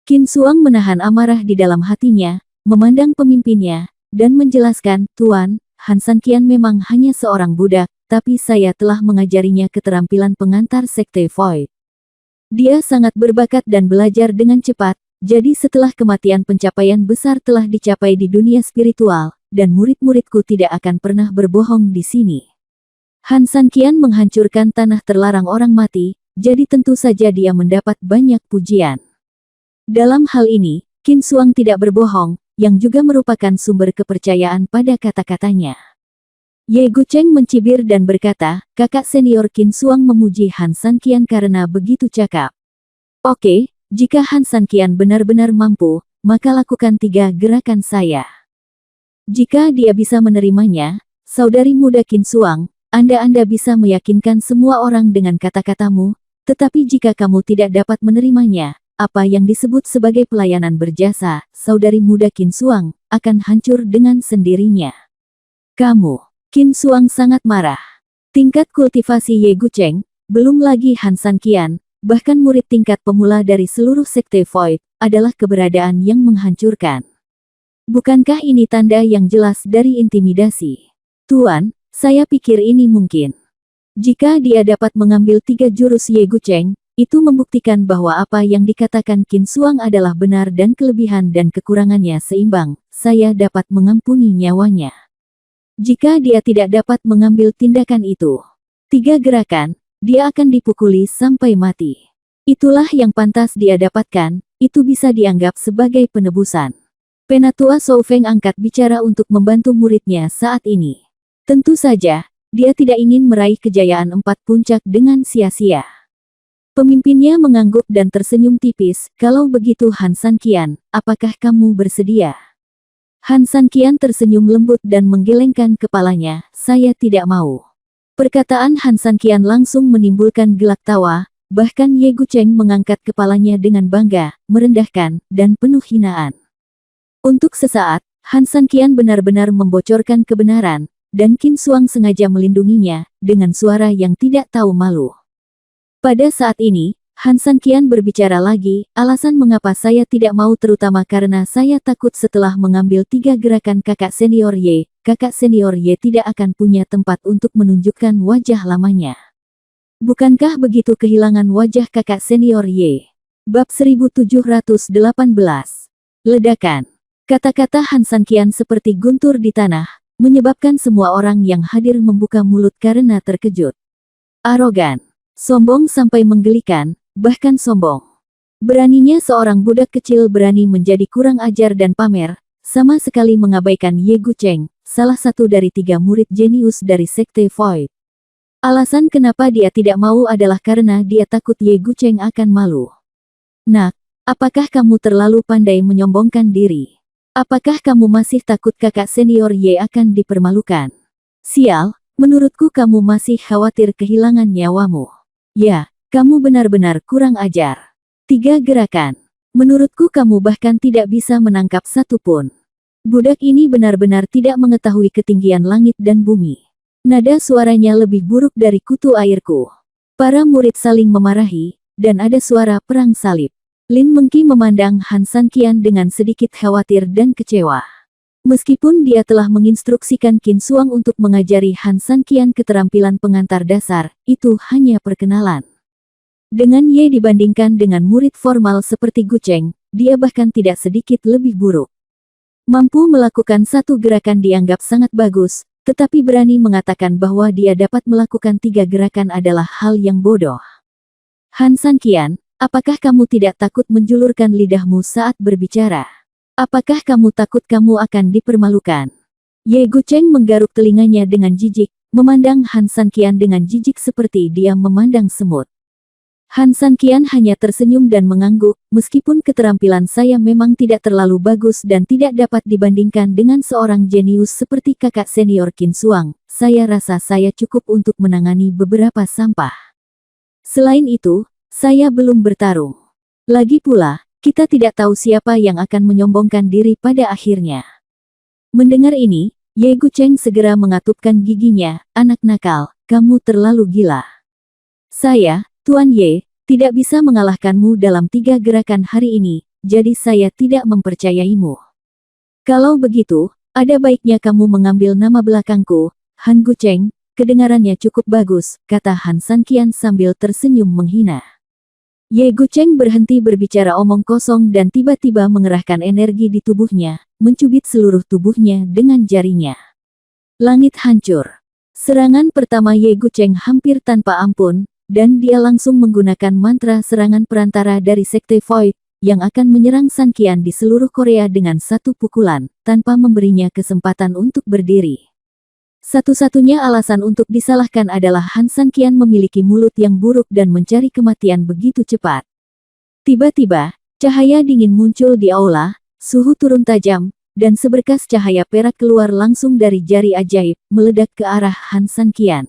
Qin Suang menahan amarah di dalam hatinya, memandang pemimpinnya, dan menjelaskan, Tuan, Han San Qian memang hanya seorang budak, tapi saya telah mengajarinya keterampilan pengantar Sekte Void. Dia sangat berbakat dan belajar dengan cepat, jadi setelah kematian pencapaian besar telah dicapai di dunia spiritual, dan murid-muridku tidak akan pernah berbohong di sini. Han San Qian menghancurkan tanah terlarang orang mati, jadi tentu saja dia mendapat banyak pujian. Dalam hal ini, Qin Suang tidak berbohong, yang juga merupakan sumber kepercayaan pada kata-katanya. Ye Gucheng mencibir dan berkata, kakak senior Qin Suang memuji Han San Qian karena begitu cakap. Oke, jika Han San Qian benar-benar mampu, maka lakukan 3 gerakan saya. Jika dia bisa menerimanya, saudari muda Qin Suang, Anda bisa meyakinkan semua orang dengan kata-katamu, tetapi jika kamu tidak dapat menerimanya, apa yang disebut sebagai pelayanan berjasa, saudari muda Qin Suang, akan hancur dengan sendirinya. Kamu, Qin Suang sangat marah. Tingkat kultivasi Ye Gucheng, belum lagi Han San Qian, bahkan murid tingkat pemula dari seluruh Sekte Void, adalah keberadaan yang menghancurkan. Bukankah ini tanda yang jelas dari intimidasi? Tuan, saya pikir ini mungkin. Jika dia dapat mengambil 3 jurus Ye Gucheng, itu membuktikan bahwa apa yang dikatakan Qin Suang adalah benar dan kelebihan dan kekurangannya seimbang, saya dapat mengampuni nyawanya. Jika dia tidak dapat mengambil tindakan itu, 3 gerakan, dia akan dipukuli sampai mati. Itulah yang pantas dia dapatkan, itu bisa dianggap sebagai penebusan. Penatua Shou Feng angkat bicara untuk membantu muridnya saat ini. Tentu saja, dia tidak ingin meraih kejayaan 4 puncak dengan sia-sia. Pemimpinnya mengangguk dan tersenyum tipis, kalau begitu Han San Qian, apakah kamu bersedia? Han San Qian tersenyum lembut dan menggelengkan kepalanya, saya tidak mau. Perkataan Han San Qian langsung menimbulkan gelak tawa, bahkan Ye Gucheng mengangkat kepalanya dengan bangga, merendahkan, dan penuh hinaan. Untuk sesaat, Han San Qian benar-benar membocorkan kebenaran, dan Qin Suang sengaja melindunginya, dengan suara yang tidak tahu malu. Pada saat ini, Han San Qian berbicara lagi, alasan mengapa saya tidak mau terutama karena saya takut setelah mengambil 3 gerakan kakak senior Y tidak akan punya tempat untuk menunjukkan wajah lamanya. Bukankah begitu kehilangan wajah kakak senior Y? Bab 1718. Ledakan. Kata-kata Han San Qian seperti guntur di tanah, menyebabkan semua orang yang hadir membuka mulut karena terkejut. Arogan, sombong sampai menggelikan, bahkan sombong. Beraninya seorang budak kecil berani menjadi kurang ajar dan pamer, sama sekali mengabaikan Ye Gucheng, salah satu dari 3 murid jenius dari Sekte Void. Alasan kenapa dia tidak mau adalah karena dia takut Ye Gucheng akan malu. Nak, apakah kamu terlalu pandai menyombongkan diri? Apakah kamu masih takut kakak senior Y akan dipermalukan? Sial, menurutku kamu masih khawatir kehilangan nyawamu. Ya, kamu benar-benar kurang ajar. 3 gerakan. Menurutku kamu bahkan tidak bisa menangkap satu pun. Budak ini benar-benar tidak mengetahui ketinggian langit dan bumi. Nada suaranya lebih buruk dari kutu airku. Para murid saling memarahi, dan ada suara perang salib. Lin Mengki memandang Han San Qian dengan sedikit khawatir dan kecewa. Meskipun dia telah menginstruksikan Qin Suang untuk mengajari Han San Qian keterampilan pengantar dasar, itu hanya perkenalan. Dengan Ye dibandingkan dengan murid formal seperti Gucheng, dia bahkan tidak sedikit lebih buruk. Mampu melakukan 1 gerakan dianggap sangat bagus, tetapi berani mengatakan bahwa dia dapat melakukan 3 gerakan adalah hal yang bodoh. Han San Qian, apakah kamu tidak takut menjulurkan lidahmu saat berbicara? Apakah kamu takut kamu akan dipermalukan? Ye Gucheng menggaruk telinganya dengan jijik, memandang Han San Qian dengan jijik seperti dia memandang semut. Han San Qian hanya tersenyum dan mengangguk, meskipun keterampilan saya memang tidak terlalu bagus dan tidak dapat dibandingkan dengan seorang jenius seperti kakak senior Qin Suang, saya rasa saya cukup untuk menangani beberapa sampah. Selain itu, saya belum bertarung. Lagi pula, kita tidak tahu siapa yang akan menyombongkan diri pada akhirnya. Mendengar ini, Ye Gucheng segera mengatupkan giginya, anak nakal, kamu terlalu gila. Saya, Tuan Ye, tidak bisa mengalahkanmu dalam 3 gerakan hari ini, jadi saya tidak mempercayaimu. Kalau begitu, ada baiknya kamu mengambil nama belakangku, Han Gucheng, kedengarannya cukup bagus, kata Han San Qian sambil tersenyum menghina. Ye Gucheng berhenti berbicara omong kosong dan tiba-tiba mengerahkan energi di tubuhnya, mencubit seluruh tubuhnya dengan jarinya. Langit hancur. Serangan pertama Ye Gucheng hampir tanpa ampun, dan dia langsung menggunakan mantra serangan perantara dari Sekte Void, yang akan menyerang San Qian di seluruh Korea dengan 1 pukulan, tanpa memberinya kesempatan untuk berdiri. Satu-satunya alasan untuk disalahkan adalah Han San Qian memiliki mulut yang buruk dan mencari kematian begitu cepat. Tiba-tiba, cahaya dingin muncul di aula, suhu turun tajam, dan seberkas cahaya perak keluar langsung dari jari ajaib, meledak ke arah Han San Qian.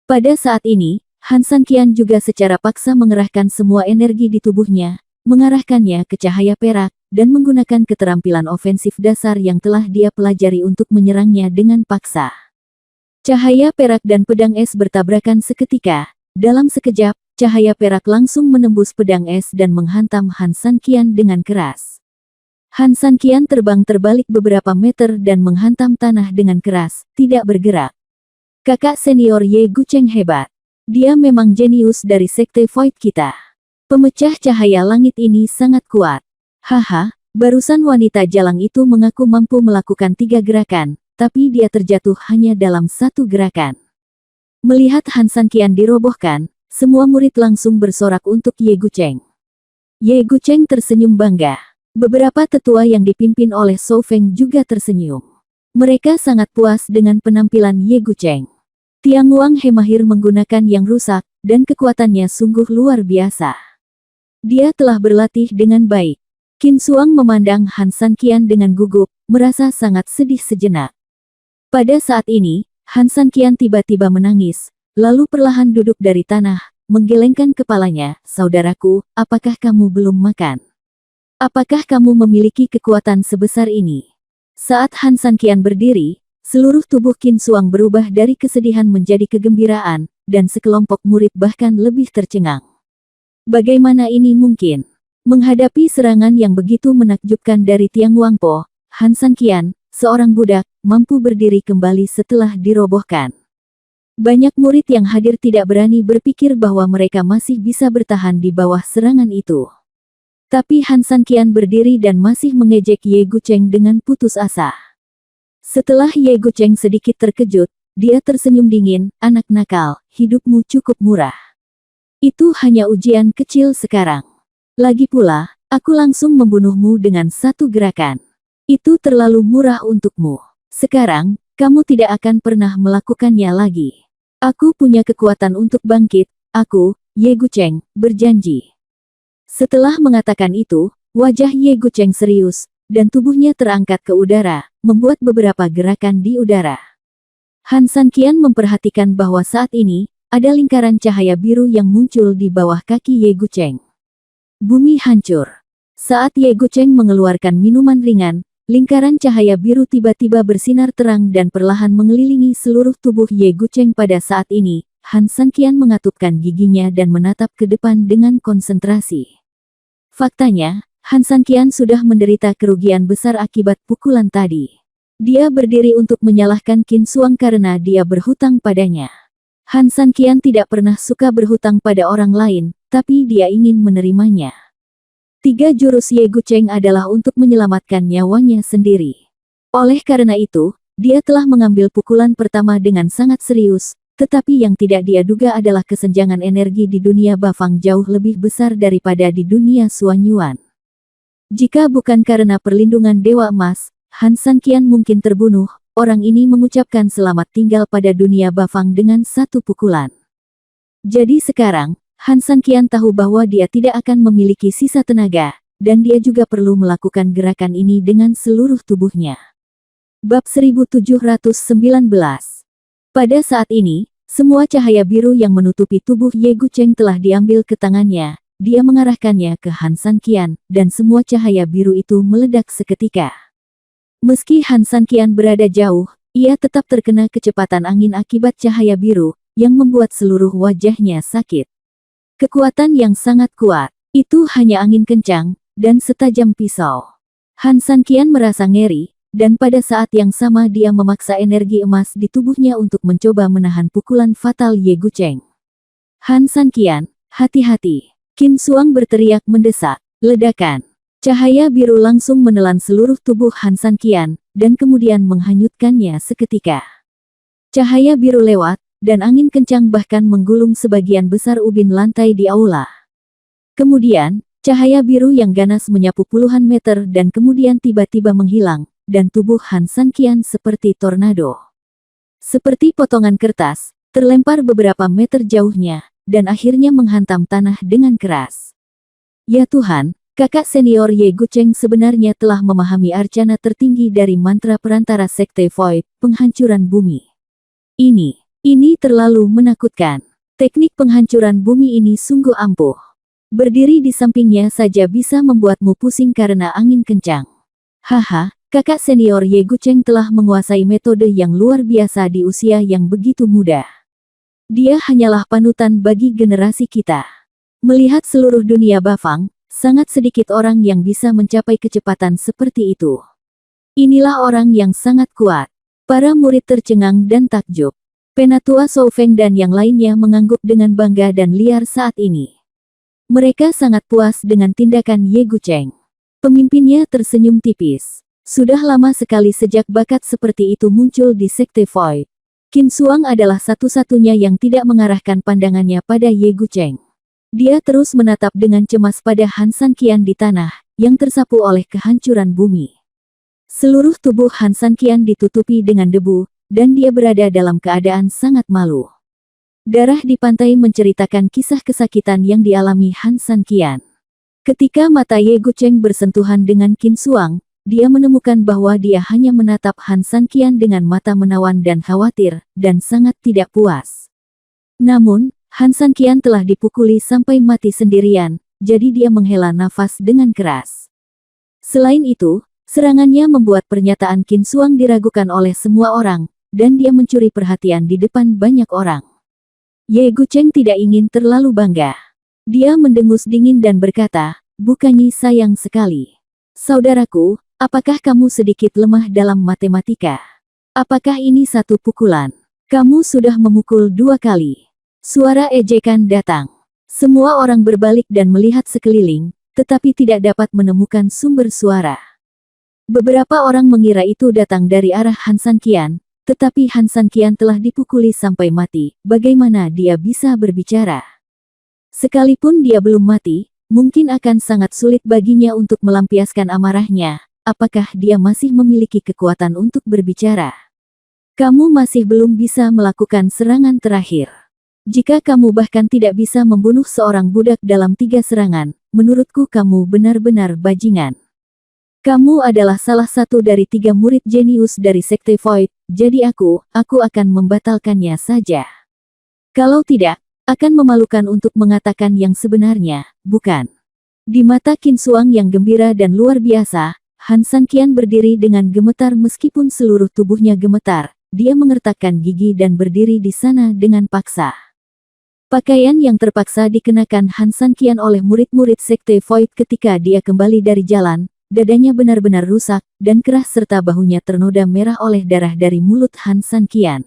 Pada saat ini, Han San Qian juga secara paksa mengerahkan semua energi di tubuhnya, mengarahkannya ke cahaya perak, dan menggunakan keterampilan ofensif dasar yang telah dia pelajari untuk menyerangnya dengan paksa. Cahaya perak dan pedang es bertabrakan seketika. Dalam sekejap, cahaya perak langsung menembus pedang es dan menghantam Han San Qian dengan keras. Han San Qian terbang terbalik beberapa meter dan menghantam tanah dengan keras, tidak bergerak. Kakak senior Ye Gucheng hebat. Dia memang jenius dari Sekte Void kita. Pemecah cahaya langit ini sangat kuat. Haha, barusan wanita jalang itu mengaku mampu melakukan 3 gerakan, tapi dia terjatuh hanya dalam 1 gerakan. Melihat Han San Qian dirobohkan, semua murid langsung bersorak untuk Ye Gucheng. Ye Gucheng tersenyum bangga. Beberapa tetua yang dipimpin oleh Shou Feng juga tersenyum. Mereka sangat puas dengan penampilan Ye Gucheng. Tiang Wang He mahir menggunakan yang rusak, dan kekuatannya sungguh luar biasa. Dia telah berlatih dengan baik. Qin Suang memandang Han San Qian dengan gugup, merasa sangat sedih sejenak. Pada saat ini, Han San Qian tiba-tiba menangis, lalu perlahan duduk dari tanah, menggelengkan kepalanya. Saudaraku, apakah kamu belum makan? Apakah kamu memiliki kekuatan sebesar ini? Saat Han San Qian berdiri, seluruh tubuh Qin Suang berubah dari kesedihan menjadi kegembiraan, dan sekelompok murid bahkan lebih tercengang. Bagaimana ini mungkin? Menghadapi serangan yang begitu menakjubkan dari Tiang Wangpo, Han Sanqian, seorang budak, mampu berdiri kembali setelah dirobohkan. Banyak murid yang hadir tidak berani berpikir bahwa mereka masih bisa bertahan di bawah serangan itu. Tapi Han Sanqian berdiri dan masih mengejek Ye Gucheng dengan putus asa. Setelah Ye Gucheng sedikit terkejut, dia tersenyum dingin, "Anak nakal, hidupmu cukup murah. Itu hanya ujian kecil sekarang. Lagi pula, aku langsung membunuhmu dengan satu gerakan. Itu terlalu murah untukmu. Sekarang, kamu tidak akan pernah melakukannya lagi. Aku punya kekuatan untuk bangkit, aku, Ye Gucheng, berjanji." Setelah mengatakan itu, wajah Ye Gucheng serius, dan tubuhnya terangkat ke udara, membuat beberapa gerakan di udara. Han Sanqian memperhatikan bahwa saat ini, ada lingkaran cahaya biru yang muncul di bawah kaki Ye Gucheng. Bumi hancur. Saat Ye Gucheng mengeluarkan minuman ringan, lingkaran cahaya biru tiba-tiba bersinar terang dan perlahan mengelilingi seluruh tubuh Ye Gucheng. Pada saat ini, Han Sanqian mengatupkan giginya dan menatap ke depan dengan konsentrasi. Faktanya, Han Sanqian sudah menderita kerugian besar akibat pukulan tadi. Dia berdiri untuk menyalahkan Qin Suang karena dia berhutang padanya. Han Sanqian tidak pernah suka berhutang pada orang lain, tapi dia ingin menerimanya. 3 jurus Ye Gucheng adalah untuk menyelamatkan nyawanya sendiri. Oleh karena itu, dia telah mengambil pukulan pertama dengan sangat serius, tetapi yang tidak dia duga adalah kesenjangan energi di dunia Bafang jauh lebih besar daripada di dunia Suanyuan. Jika bukan karena perlindungan Dewa Emas, Han Sanqian mungkin terbunuh. Orang ini mengucapkan selamat tinggal pada dunia Bafang dengan satu pukulan. Jadi sekarang, Han Sanqian tahu bahwa dia tidak akan memiliki sisa tenaga, dan dia juga perlu melakukan gerakan ini dengan seluruh tubuhnya. Bab 1719. Pada saat ini, semua cahaya biru yang menutupi tubuh Ye Gucheng telah diambil ke tangannya. Dia mengarahkannya ke Han Sanqian, dan semua cahaya biru itu meledak seketika. Meski Han Sanqian berada jauh, ia tetap terkena kecepatan angin akibat cahaya biru, yang membuat seluruh wajahnya sakit. Kekuatan yang sangat kuat, itu hanya angin kencang, dan setajam pisau. Han Sanqian merasa ngeri, dan pada saat yang sama dia memaksa energi emas di tubuhnya untuk mencoba menahan pukulan fatal Ye Gucheng. Han Sanqian, hati-hati! Qin Suang berteriak mendesak. Ledakan. Cahaya biru langsung menelan seluruh tubuh Han Sanqian, dan kemudian menghanyutkannya seketika. Cahaya biru lewat, dan angin kencang bahkan menggulung sebagian besar ubin lantai di aula. Kemudian, cahaya biru yang ganas menyapu puluhan meter dan kemudian tiba-tiba menghilang, dan tubuh Han Sanqian seperti tornado. Seperti potongan kertas, terlempar beberapa meter jauhnya, dan akhirnya menghantam tanah dengan keras. Ya Tuhan! Kakak senior Ye Gucheng sebenarnya telah memahami arcana tertinggi dari mantra perantara Sekte Void, penghancuran bumi. Ini terlalu menakutkan. Teknik penghancuran bumi ini sungguh ampuh. Berdiri di sampingnya saja bisa membuatmu pusing karena angin kencang. Haha, kakak senior Ye Gucheng telah menguasai metode yang luar biasa di usia yang begitu muda. Dia hanyalah panutan bagi generasi kita. Melihat seluruh dunia Bafang, sangat sedikit orang yang bisa mencapai kecepatan seperti itu. Inilah orang yang sangat kuat. Para murid tercengang dan takjub. Penatua Shou Feng dan yang lainnya mengangguk dengan bangga dan liar saat ini. Mereka sangat puas dengan tindakan Ye Gucheng. Pemimpinnya tersenyum tipis. Sudah lama sekali sejak bakat seperti itu muncul di Sekte Void. Qin Suang adalah satu-satunya yang tidak mengarahkan pandangannya pada Ye Gucheng. Dia terus menatap dengan cemas pada Han Sanqian di tanah, yang tersapu oleh kehancuran bumi. Seluruh tubuh Han Sanqian ditutupi dengan debu, dan dia berada dalam keadaan sangat malu. Darah di pantai menceritakan kisah kesakitan yang dialami Han Sanqian. Ketika mata Ye Gucheng bersentuhan dengan Qin Suang, dia menemukan bahwa dia hanya menatap Han Sanqian dengan mata menawan dan khawatir, dan sangat tidak puas. Namun, Han Sanqian telah dipukuli sampai mati sendirian, jadi dia menghela nafas dengan keras. Selain itu, serangannya membuat pernyataan Qin Suang diragukan oleh semua orang, dan dia mencuri perhatian di depan banyak orang. Ye Gucheng tidak ingin terlalu bangga. Dia mendengus dingin dan berkata, bukannya sayang sekali. Saudaraku, apakah kamu sedikit lemah dalam matematika? Apakah ini satu pukulan? Kamu sudah memukul 2 kali. Suara ejekan datang. Semua orang berbalik dan melihat sekeliling, tetapi tidak dapat menemukan sumber suara. Beberapa orang mengira itu datang dari arah Han San Qian, tetapi Han San Qian telah dipukuli sampai mati. Bagaimana dia bisa berbicara? Sekalipun dia belum mati, mungkin akan sangat sulit baginya untuk melampiaskan amarahnya. Apakah dia masih memiliki kekuatan untuk berbicara? Kamu masih belum bisa melakukan serangan terakhir. Jika kamu bahkan tidak bisa membunuh seorang budak dalam 3 serangan, menurutku kamu benar-benar bajingan. Kamu adalah salah satu dari 3 murid jenius dari Sekte Void, jadi aku akan membatalkannya saja. Kalau tidak, akan memalukan untuk mengatakan yang sebenarnya, bukan? Di mata Qin Xuang yang gembira dan luar biasa, Han San Qian berdiri dengan gemetar meskipun seluruh tubuhnya gemetar. Dia mengertakkan gigi dan berdiri di sana dengan paksa. Pakaian yang terpaksa dikenakan Han San Qian oleh murid-murid Sekte Void ketika dia kembali dari jalan, dadanya benar-benar rusak, dan keras serta bahunya ternoda merah oleh darah dari mulut Han San Qian.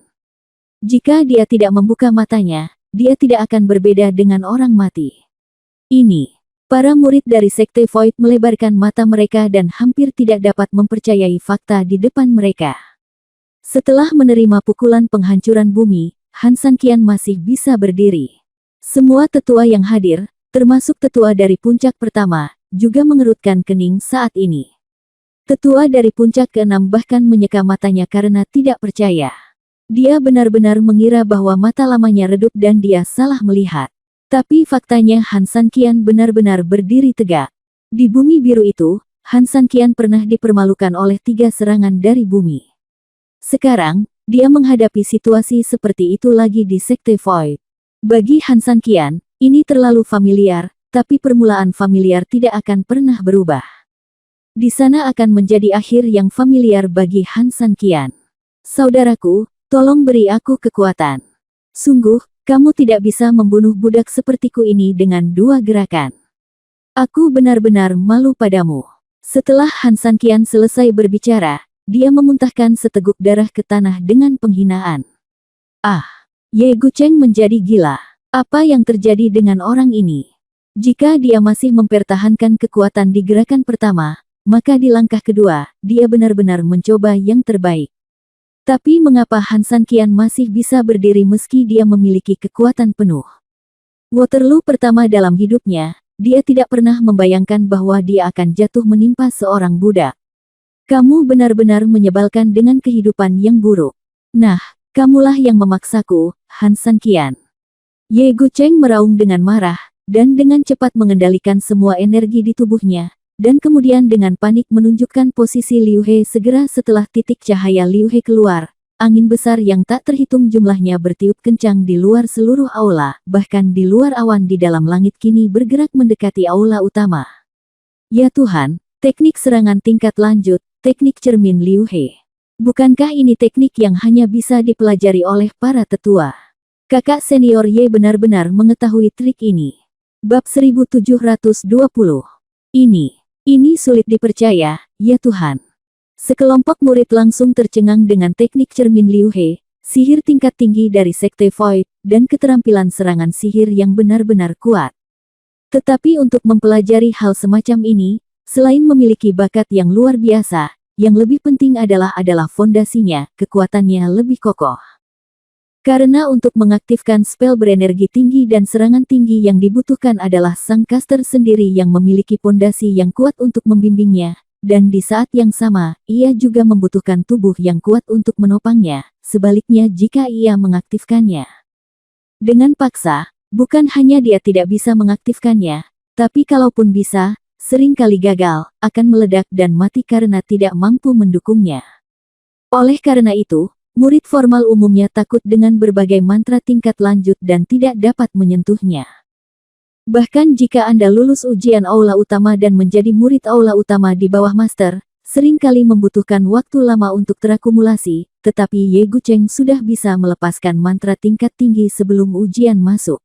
Jika dia tidak membuka matanya, dia tidak akan berbeda dengan orang mati. Ini. Para murid dari Sekte Void melebarkan mata mereka dan hampir tidak dapat mempercayai fakta di depan mereka. Setelah menerima pukulan penghancuran bumi, Han San Qian masih bisa berdiri. Semua tetua yang hadir, termasuk tetua dari puncak pertama, juga mengerutkan kening saat ini. Tetua dari puncak ke-6 bahkan menyeka matanya karena tidak percaya. Dia benar-benar mengira bahwa mata lamanya redup dan dia salah melihat. Tapi faktanya Han San Qian benar-benar berdiri tegak. Di bumi biru itu, Han San Qian pernah dipermalukan oleh 3 serangan dari bumi. Sekarang, dia menghadapi situasi seperti itu lagi di Sekte Void. Bagi Han San Qian, ini terlalu familiar, tapi permulaan familiar tidak akan pernah berubah. Di sana akan menjadi akhir yang familiar bagi Han San Qian. Saudaraku, tolong beri aku kekuatan. Sungguh, kamu tidak bisa membunuh budak sepertiku ini dengan 2 gerakan. Aku benar-benar malu padamu. Setelah Han San Qian selesai berbicara, dia memuntahkan seteguk darah ke tanah dengan penghinaan. Ye Gucheng menjadi gila. Apa yang terjadi dengan orang ini? Jika dia masih mempertahankan kekuatan di gerakan pertama, maka di langkah kedua, dia benar-benar mencoba yang terbaik. Tapi mengapa Han San Qian masih bisa berdiri meski dia memiliki kekuatan penuh? Waterloo pertama dalam hidupnya, dia tidak pernah membayangkan bahwa dia akan jatuh menimpa seorang budak. Kamu benar-benar menyebalkan dengan kehidupan yang buruk. Nah, kamulah yang memaksaku, Han San Qian. Ye Gucheng meraung dengan marah, dan dengan cepat mengendalikan semua energi di tubuhnya, dan kemudian dengan panik menunjukkan posisi Liu He segera setelah titik cahaya Liu He keluar. Angin besar yang tak terhitung jumlahnya bertiup kencang di luar seluruh aula, bahkan di luar awan di dalam langit kini bergerak mendekati aula utama. Ya Tuhan, teknik serangan tingkat lanjut. Teknik cermin Liu He. Bukankah ini teknik yang hanya bisa dipelajari oleh para tetua? Kakak senior Ye benar-benar mengetahui trik ini. Bab 1720. Ini sulit dipercaya, ya Tuhan. Sekelompok murid langsung tercengang dengan teknik cermin Liu He, sihir tingkat tinggi dari Sekte Void, dan keterampilan serangan sihir yang benar-benar kuat. Tetapi untuk mempelajari hal semacam ini, selain memiliki bakat yang luar biasa, yang lebih penting adalah fondasinya, kekuatannya lebih kokoh. Karena untuk mengaktifkan spell berenergi tinggi dan serangan tinggi yang dibutuhkan adalah sang caster sendiri yang memiliki fondasi yang kuat untuk membimbingnya, dan di saat yang sama, ia juga membutuhkan tubuh yang kuat untuk menopangnya, sebaliknya jika ia mengaktifkannya dengan paksa, bukan hanya dia tidak bisa mengaktifkannya, tapi kalaupun bisa, sering kali gagal, akan meledak dan mati karena tidak mampu mendukungnya. Oleh karena itu, murid formal umumnya takut dengan berbagai mantra tingkat lanjut dan tidak dapat menyentuhnya. Bahkan jika Anda lulus ujian aula utama dan menjadi murid aula utama di bawah master, sering kali membutuhkan waktu lama untuk terakumulasi, tetapi Ye Gucheng sudah bisa melepaskan mantra tingkat tinggi sebelum ujian masuk.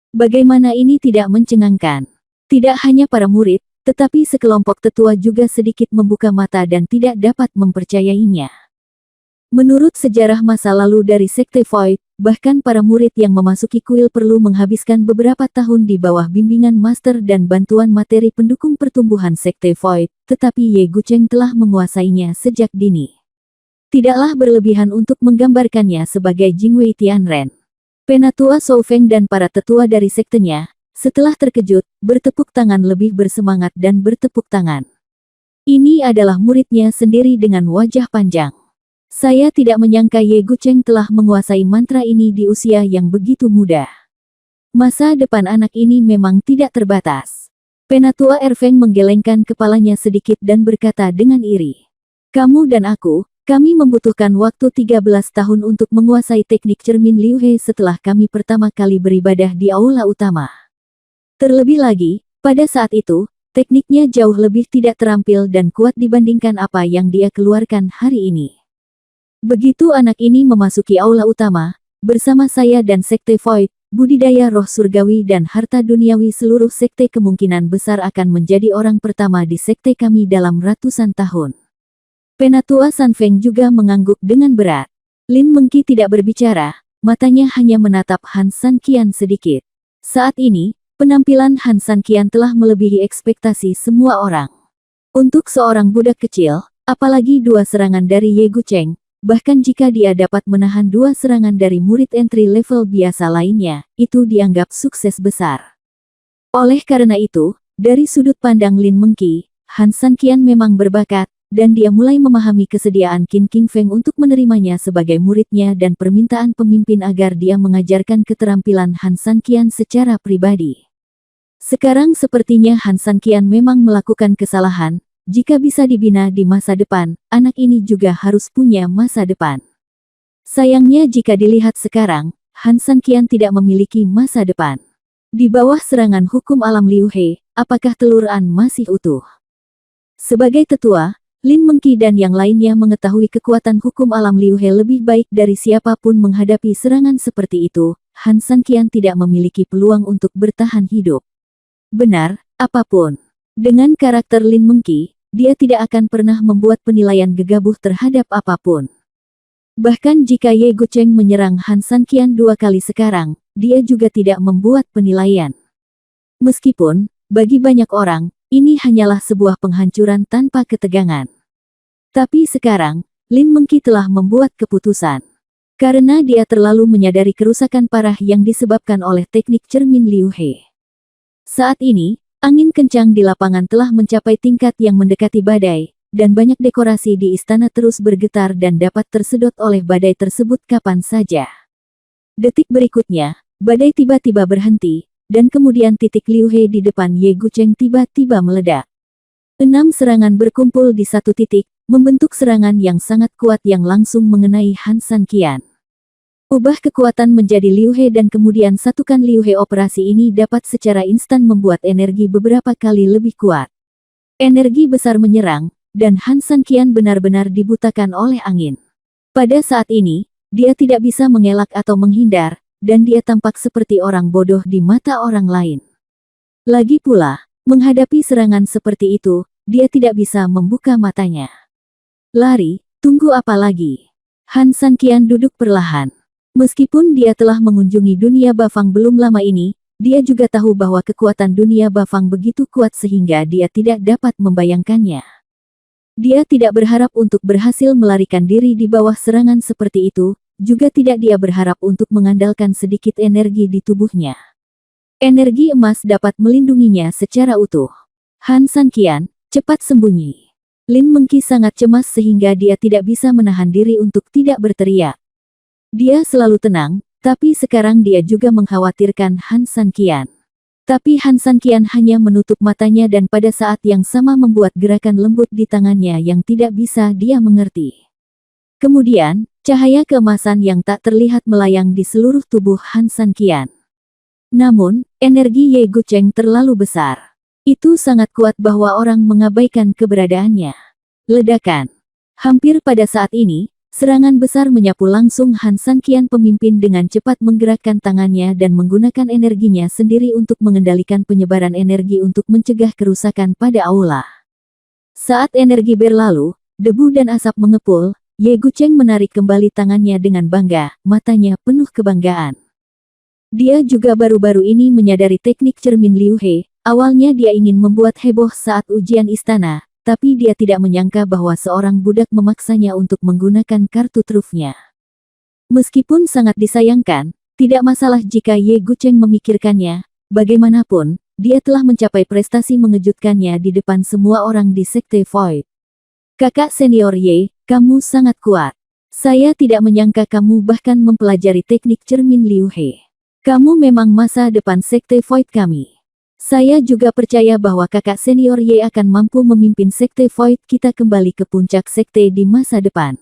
Bagaimana ini tidak mencengangkan? Tidak hanya para murid, tetapi sekelompok tetua juga sedikit membuka mata dan tidak dapat mempercayainya. Menurut sejarah masa lalu dari Sekte Void, bahkan para murid yang memasuki kuil perlu menghabiskan beberapa tahun di bawah bimbingan master dan bantuan materi pendukung pertumbuhan Sekte Void, tetapi Ye Gucheng telah menguasainya sejak dini. Tidaklah berlebihan untuk menggambarkannya sebagai Jingwei Tianren. Penatua Shou Feng dan para tetua dari sektenya, setelah terkejut, bertepuk tangan lebih bersemangat dan bertepuk tangan. Ini adalah muridnya sendiri dengan wajah panjang. Saya tidak menyangka Ye Gucheng telah menguasai mantra ini di usia yang begitu muda. Masa depan anak ini memang tidak terbatas. Penatua Erfeng menggelengkan kepalanya sedikit dan berkata dengan iri. Kamu dan aku, kami membutuhkan waktu 13 tahun untuk menguasai teknik cermin Liu He setelah kami pertama kali beribadah di aula utama. Terlebih lagi, pada saat itu, tekniknya jauh lebih tidak terampil dan kuat dibandingkan apa yang dia keluarkan hari ini. Begitu anak ini memasuki aula utama, bersama saya dan Sekte Void, budidaya roh surgawi dan harta duniawi seluruh sekte kemungkinan besar akan menjadi orang pertama di sekte kami dalam ratusan tahun. Penatua San Feng juga mengangguk dengan berat. Lin Mengqi tidak berbicara, matanya hanya menatap Han San Qian sedikit. Saat ini, penampilan Han San Qian telah melebihi ekspektasi semua orang. Untuk seorang budak kecil, apalagi 2 serangan dari Ye Gucheng, bahkan jika dia dapat menahan 2 serangan dari murid entry level biasa lainnya, itu dianggap sukses besar. Oleh karena itu, dari sudut pandang Lin Mengqi, Han San Qian memang berbakat, dan dia mulai memahami kesediaan Qin King Feng untuk menerimanya sebagai muridnya dan permintaan pemimpin agar dia mengajarkan keterampilan Han San Qian secara pribadi. Sekarang sepertinya Han San Qian memang melakukan kesalahan, jika bisa dibina di masa depan, anak ini juga harus punya masa depan. Sayangnya jika dilihat sekarang, Han San Qian tidak memiliki masa depan. Di bawah serangan hukum alam Liu He, apakah telur An masih utuh? Sebagai tetua, Lin Mengqi dan yang lainnya mengetahui kekuatan hukum alam Liu He lebih baik dari siapapun menghadapi serangan seperti itu. Han San Qian tidak memiliki peluang untuk bertahan hidup. Benar, apapun. Dengan karakter Lin Mengqi, dia tidak akan pernah membuat penilaian gegabah terhadap apapun. Bahkan jika Ye Gucheng menyerang Han San Qian 2 kali sekarang, dia juga tidak membuat penilaian. Meskipun, bagi banyak orang, ini hanyalah sebuah penghancuran tanpa ketegangan. Tapi sekarang, Lin Mengqi telah membuat keputusan. Karena dia terlalu menyadari kerusakan parah yang disebabkan oleh teknik cermin Liu He. Saat ini, angin kencang di lapangan telah mencapai tingkat yang mendekati badai, dan banyak dekorasi di istana terus bergetar dan dapat tersedot oleh badai tersebut kapan saja. Detik berikutnya, badai tiba-tiba berhenti, dan kemudian titik Liu He di depan Ye Gucheng tiba-tiba meledak. 6 serangan berkumpul di satu titik, membentuk serangan yang sangat kuat yang langsung mengenai Han San Qian. Ubah kekuatan menjadi Liu He dan kemudian satukan Liu He. Operasi ini dapat secara instan membuat energi beberapa kali lebih kuat. Energi besar menyerang, dan Han San Qian benar-benar dibutakan oleh angin. Pada saat ini, dia tidak bisa mengelak atau menghindar, dan dia tampak seperti orang bodoh di mata orang lain. Lagi pula, menghadapi serangan seperti itu, dia tidak bisa membuka matanya. Lari, tunggu apa lagi? Han San Qian duduk perlahan. Meskipun dia telah mengunjungi dunia Bafang belum lama ini, dia juga tahu bahwa kekuatan dunia Bafang begitu kuat sehingga dia tidak dapat membayangkannya. Dia tidak berharap untuk berhasil melarikan diri di bawah serangan seperti itu, juga tidak dia berharap untuk mengandalkan sedikit energi di tubuhnya. Energi emas dapat melindunginya secara utuh. Han San Qian, cepat sembunyi. Lin Mengqi sangat cemas sehingga dia tidak bisa menahan diri untuk tidak berteriak. Dia selalu tenang, tapi sekarang dia juga mengkhawatirkan Han San Qian. Tapi Han San Qian hanya menutup matanya dan pada saat yang sama membuat gerakan lembut di tangannya yang tidak bisa dia mengerti. Kemudian, cahaya keemasan yang tak terlihat melayang di seluruh tubuh Han San Qian. Namun, energi Ye Gucheng terlalu besar. Itu sangat kuat bahwa orang mengabaikan keberadaannya. Ledakan. Hampir pada saat ini, Serangan besar menyapu langsung Han Sanqian. Pemimpin dengan cepat menggerakkan tangannya dan menggunakan energinya sendiri untuk mengendalikan penyebaran energi untuk mencegah kerusakan pada aula. Saat energi berlalu, debu dan asap mengepul, Ye Gucheng menarik kembali tangannya dengan bangga, matanya penuh kebanggaan. Dia juga baru-baru ini menyadari teknik cermin Liu He. Awalnya dia ingin membuat heboh saat ujian istana, tapi dia tidak menyangka bahwa seorang budak memaksanya untuk menggunakan kartu trufnya. Meskipun sangat disayangkan, tidak masalah jika Ye Gucheng memikirkannya, bagaimanapun, dia telah mencapai prestasi mengejutkannya di depan semua orang di Sekte Void. Kakak senior Ye, kamu sangat kuat. Saya tidak menyangka kamu bahkan mempelajari teknik cermin Liu He. Kamu memang masa depan Sekte Void kami. Saya juga percaya bahwa kakak senior Ye akan mampu memimpin Sekte Void kita kembali ke puncak sekte di masa depan.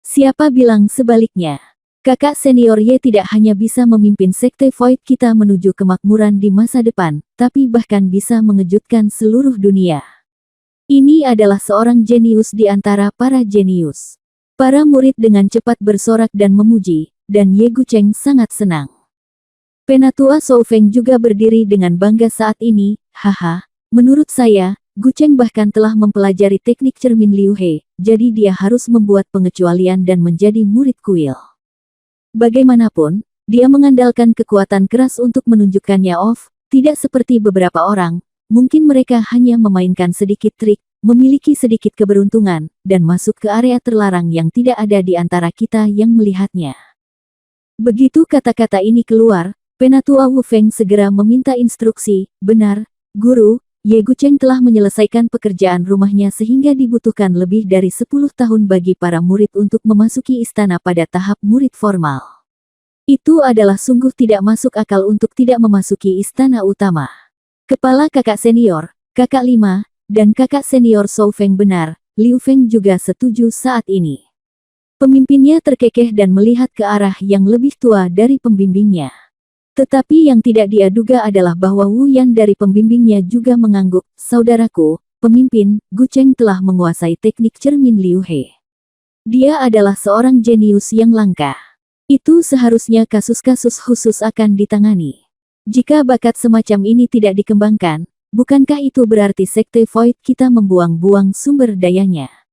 Siapa bilang sebaliknya? Kakak senior Ye tidak hanya bisa memimpin Sekte Void kita menuju kemakmuran di masa depan, tapi bahkan bisa mengejutkan seluruh dunia. Ini adalah seorang jenius di antara para jenius. Para murid dengan cepat bersorak dan memuji, dan Ye Gucheng sangat senang. Penatua Shou Feng juga berdiri dengan bangga saat ini. Haha, menurut saya, Gucheng bahkan telah mempelajari teknik cermin Liu He, jadi dia harus membuat pengecualian dan menjadi murid kuil. Bagaimanapun, dia mengandalkan kekuatan keras untuk menunjukkannya tidak seperti beberapa orang, mungkin mereka hanya memainkan sedikit trik, memiliki sedikit keberuntungan, dan masuk ke area terlarang yang tidak ada di antara kita yang melihatnya. Begitu kata-kata ini keluar, Penatua Wu Feng segera meminta instruksi. Benar, Guru, Ye Gucheng telah menyelesaikan pekerjaan rumahnya sehingga dibutuhkan lebih dari 10 tahun bagi para murid untuk memasuki istana pada tahap murid formal. Itu adalah sungguh tidak masuk akal untuk tidak memasuki istana utama. Kepala kakak senior, kakak 5, dan kakak senior Shou Feng benar, Liu Feng juga setuju saat ini. Pemimpinnya terkekeh dan melihat ke arah yang lebih tua dari pembimbingnya. Tetapi yang tidak dia duga adalah bahwa Wu Yan dari pembimbingnya juga mengangguk. Saudaraku, pemimpin, Gucheng telah menguasai teknik cermin Liu He. Dia adalah seorang jenius yang langka. Itu seharusnya kasus-kasus khusus akan ditangani. Jika bakat semacam ini tidak dikembangkan, bukankah itu berarti Sekte Void kita membuang-buang sumber dayanya?